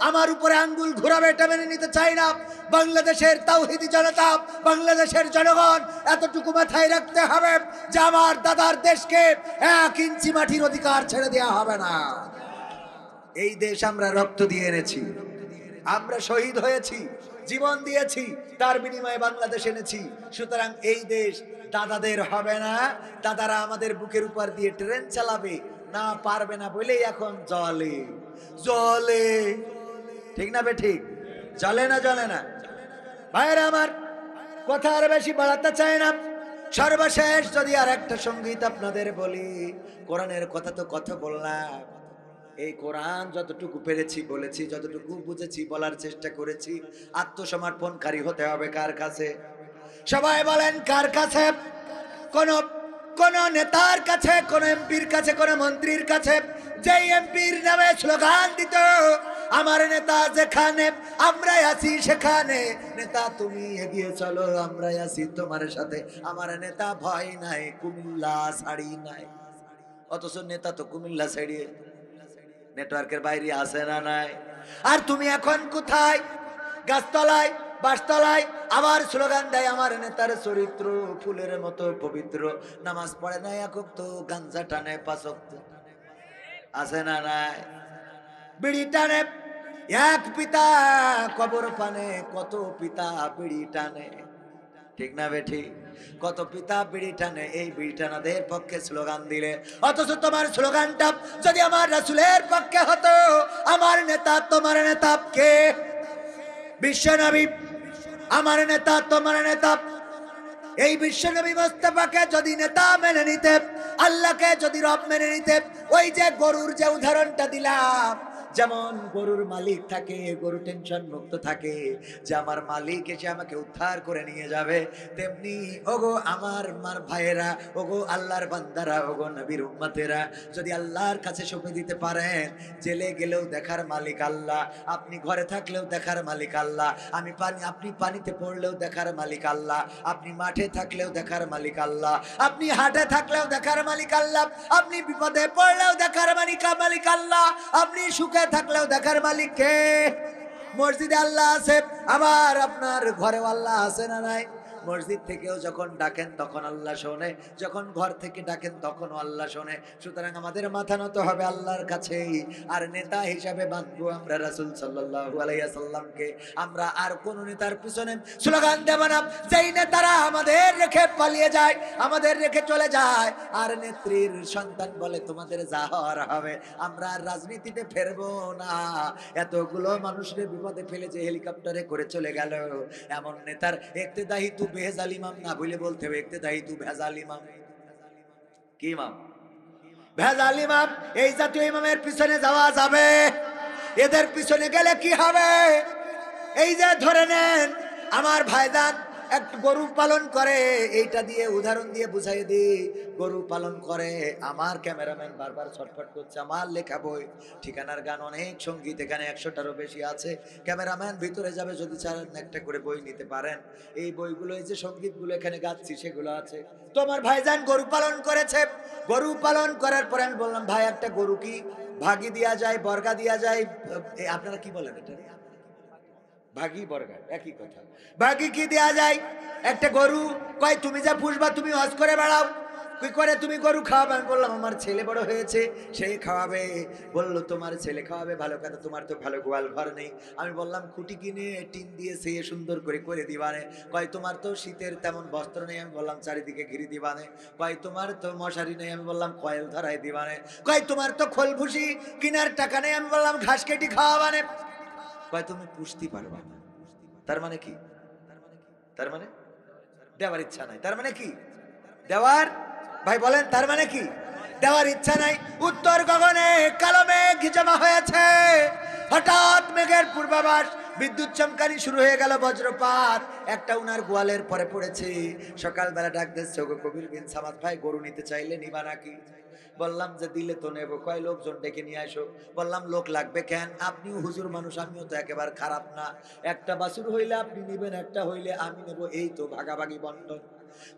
S1: আমার উপরে আঙ্গুল ঘুরাবে এটা মেনে নিতে চায় না। বাংলাদেশের তাওহীদি জনতা, বাংলাদেশের জনগণ এতটুকু মাথায় রাখতে হবে যে আমার দাদার দেশকে 1 ইঞ্চি মাটির অধিকার ছেড়ে দেওয়া হবে না। এই দেশ আমরা রক্ত দিয়ে এনেছি, আমরা শহীদ হয়েছি, জীবন দিয়েছি, তার বিনিময়ে বাংলাদেশ এনেছি। সুতরাং এই দেশ দাদাদের হবে না। দাদারা আমাদের বুকের উপর দিয়ে ট্রেন চালাবে না, পারবে না বলেই এখন জলে জলে, ঠিক না বেঠিক? জলে না, জলে না। ভাইরা আমার, কথা আর বেশি বাড়াতে চায় না। সর্বশেষ যদি আর একটা সঙ্গীত আপনাদের বলি, কোরআনের কথা তো কথা বললাম, এই কোরআন যতটুকু পেরেছি বলেছি, যতটুকু বুঝেছি বলার চেষ্টা করেছি। আত্মসমর্পণকারী হতে হবে কার কাছে? সবাই বলেন কার কাছে? কোন নেতার কাছে, কোন এমপির কাছে, কোন মন্ত্রীর কাছে। যেই এমপির নামে স্লোগান দিত আমার নেতা যেখানে আমরাই আছি সেখানে, নেতা তুমি এগিয়ে চলো আমরাই আছি তোমার সাথে, আমার নেতা ভয় নাই কুমিল্লা ছাড়ি নাই। অথচ নেতা তো কুমিল্লা ছাড়িয়ে নেটওয়ার্কের বাইরে আসে না নাই। আর তুমি এখন কোথায়? গাছতলায়, বাসতলায় আবার স্লোগান দেয় আমার নেতার চরিত্র ফুলের মতো পবিত্র, নামাজ পড়ে না একক তো, গাঞ্জা টানে 5 ওয়াক্ত, আছে না নাই? বিড়ি টানে, এক পিতা কবর পানে, কত পিতা বিড়ি টানে, ঠিক না বেঠি? কত পিতা বিড়ি টানে, এই বিড়ি টানাদের পক্ষে স্লোগান দিলে। অথচ তোমার স্লোগানটা যদি আমার রাসূলের পক্ষে হতো, আমার নেতা তোমার নেতা কে? বিশ্বনবী আমার নেতা তোমার নেতা। এই বিশ্বনবী মুস্তাফাকে যদি নেতা মেনে নিতে, আল্লাহকে যদি রব মেনে নিতে, ওই যে গরুর যে উদাহরণটা দিলাম, যেমন গরুর মালিক থাকে, গরু টেনশন মুক্ত থাকে যে আমার মালিক এসে আমাকে উদ্ধার করে নিয়ে যাবে, তেমনি ওগো আমার ভাইয়েরা, ওগো আল্লাহর বান্দারা, ওগো নবীর উম্মতেরা, যদি আল্লাহর কাছে সঁপে দিতে পারেন, জেলে গেলেও দেখার মালিক আল্লাহ, আপনি ঘরে থাকলেও দেখার মালিক আল্লাহ, আপনি পানিতে পড়লেও দেখার মালিক আল্লাহ, আপনি মাঠে থাকলেও দেখার মালিক আল্লাহ, আপনি হাটে থাকলেও দেখার মালিক আল্লাহ, আপনি বিপদে পড়লেও দেখার মালিক আল্লাহ, আপনি সুখে থাকলেও দেখার মালিক কে? মসজিদে আল্লাহ আছে, আবার আপনার ঘরেও আল্লাহ আছে না নাই? মসজিদ থেকেও যখন ডাকেন তখন আল্লাহ শোনে, যখন ঘর থেকে ডাকেন তখনও আল্লাহ শোনে। সুতরাং আমাদের মাথা নত হবে আল্লাহর কাছেই, আর নেতা হিসাবে বাঁধবো আমরা রাসূল সাল্লাল্লাহু আলাইহি ওয়াসাল্লামকে। আমরা আর কোন নেতার পিছনে স্লোগান দেব না। যেই নেতারা আমাদের রেখে পালিয়ে যায়, আমাদের রেখে চলে যায়, আর নেত্রীর সন্তান বলে তোমাদের যা হওয়ার হবে, আমরা আর রাজনীতিতে ফেরবো না, এতগুলো মানুষের বিপদে ফেলে যে হেলিকপ্টারে করে চলে গেল, এমন নেতার ইক্তেদাই তু বেজাল ইমাম না বলে বলতে হবে ইক্তেদাই তু ভেজাল ইমাম। কি ইমাম? ভেজাল ইমাম। এই জাতীয় ইমামের পিছনে যাওয়া যাবে? এদের পিছনে গেলে কি হবে? এই যে ধরে নেন আমার ভাইজান এক গরু পালন করে, এইটা দিয়ে উদাহরণ দিয়ে বুঝাই দিই, গরু পালন করে, আমার ক্যামেরাম্যান বারবার ছটফট করছে, আমার লেখা বই, ঠিকানার গান, অনেক সঙ্গীত, এখানে 100টারও বেশি আছে, ক্যামেরাম্যান ভিতরে যাবে, যদি চান একটা করে বই নিতে পারেন, এই বইগুলো, এই যে সঙ্গীতগুলো এখানে গাচ্ছি সেগুলো আছে। তো আমার ভাইজান গরু পালন করেছে, গরু পালন করার পরে আমি বললাম ভাই একটা গরু কি ভাগি দেওয়া যায়, বর্গা দেওয়া যায়, আপনারা কি বলেন এটা? ভাগি বর্গা একই কথা। ভাগি কি দেয়া যায়? একটা গরু, কয় তুমি যা পুষবা তুমি হজ করে বেড়াও, কি করে তুমি গরু খাওয়াবে? আমি বললাম আমার ছেলে বড় হয়েছে, সেই খাওয়াবে। বললো তোমার ছেলে খাওয়াবে, ভালো কথা, তোমার তো ভালো গোয়াল ঘর নেই। আমি বললাম খুঁটি কিনে টিন দিয়ে সে সুন্দর করে দিবানে। কয় তোমার তো শীতের তেমন বস্ত্র নেই। আমি বললাম চারিদিকে ঘিরে দিবানে। কয় তোমার তো মশারি নেই। আমি বললাম কয়েল ধরাই দিবানে। কয় তোমার তো খোল ভুসি কিনার টাকা নেই। আমি বললাম ঘাস কেটে খাওয়াবানে। কয় তুমি পুষতে পারবা না। তার মানে কি? তার মানে দেওয়ার ইচ্ছা নাই। তার মানে কি? দেওয়ার, ভাই বলেন তার মানে কি? দেওয়ার ইচ্ছা নাই। উত্তর গগনে কালো মেঘ জমা হয়েছে, হঠাৎ মেঘের পূর্বাভাস, বিদ্যুৎ চমকানি শুরু হয়ে গেল, বজ্রপাত একটা উনার গোয়ালের পরে পড়েছে। সকালবেলা ডাক দিচ্ছে, ওগো কবির বিন সামাদ ভাই, গরু নিতে চাইলে নিবা নাকি? বললাম যে দিলে তো নেবো। কয় লোকজন ডেকে নিয়ে আসো। বললাম লোক লাগবে কেন? আপনিও হুজুর মানুষ, আমিও তো একেবারে খারাপ না, একটা বাছুর হইলে আপনি নিবেন, একটা হইলে আমি নেব, এই তো ভাগাভাগি বন্টন।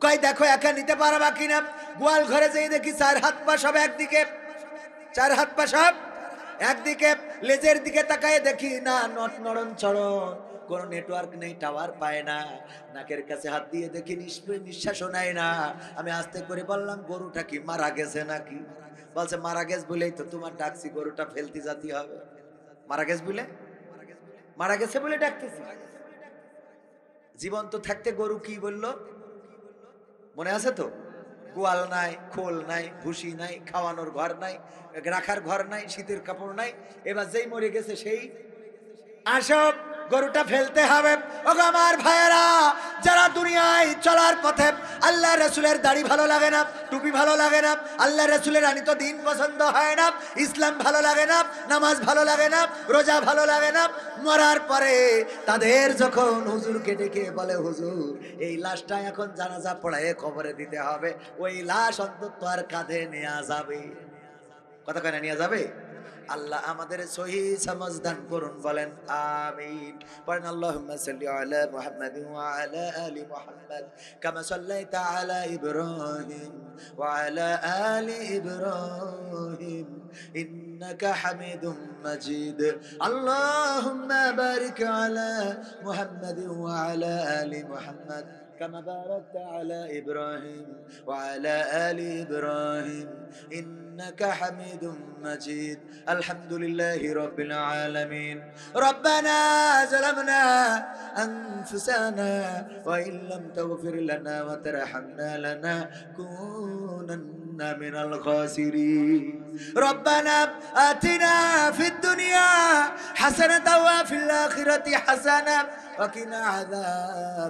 S1: কয় দেখো একা নিতে পারবা কিনা। গোয়াল ঘরে যেয়ে দেখি 4 হাত পা সব একদিকে, 4 হাত পা সব একদিকে। লেজের দিকে তাকায় দেখি না নট নড়ন চড়ন, কোনো নেটওয়ার্ক নেই, টাওয়ার পায় না। নাকের কাছে হাত দিয়ে দেখি নিঃশ্বাসও নেয় না। আমি আস্তে করে বললাম গরুটা কি মারা গেছে নাকি? বলছে মারা গেছে বলেই তো তোমার ডাকছি, গরুটা ফেলতে জাতি হবে। মারা গেছে বলে, মারা গেছে বলে ডাকতেছি। জীবন্ত থাকতে গরু কি বললো মনে আছে তো? গোয়াল নাই, খোল নাই, ভুসি নাই, খাওয়ানোর ঘর নাই, রাখার ঘর নাই, শীতের কাপড় নাই। এবার যেই মরে গেছে সেই আসব, গরুটা ফেলতে হবে। ওগো আমার ভাইয়েরা, যারা দুনিয়ায় চলার পথে আল্লাহ রসুলের দাড়ি ভালো লাগে না, টুপি ভালো লাগে না, আল্লাহ রসুলের আনিত দিন পছন্দ হয় না, ইসলাম ভালো লাগে না, নামাজ ভালো লাগে না, রোজা ভালো লাগে না, মরার পরে তাদের যখন হুজুরকে ডেকে বলে হুজুর এই লাশটা এখন জানাজা পড়ায় কবরে দিতে হবে, ওই লাশ অন্তত আর কাঁধে নেওয়া যাবে। কথা কয় না নিয়ে যাবে? আল্লাহ আমাদের সহি সমঝ দান করুন, বলেন আমিন। পড়েন আল্লাহুম্মা সাল্লি আলা মুহাম্মাদ ওয়া আলা আলি মুহাম্মাদ কামা সাল্লাইতা আলা ইব্রাহিম ওয়া আলা আলি ইব্রাহিম ইন্নাকা হামিদুম মাজিদ। আল্লাহুম্মা বারিক আলা মুহাম্মাদ ওয়া আলা আলি মুহাম্মাদ كما باركت على إبراهيم وعلى آل إبراهيم إنك حميد مجيد. الحمد لله رب العالمين. ربنا ظلمنا أنفسنا وإن لم تغفر لنا وترحمنا لنكونن من الخاسرين. ربنا آتنا في الدنيا حسنة وفي الآخرة حسنة وقنا عذاب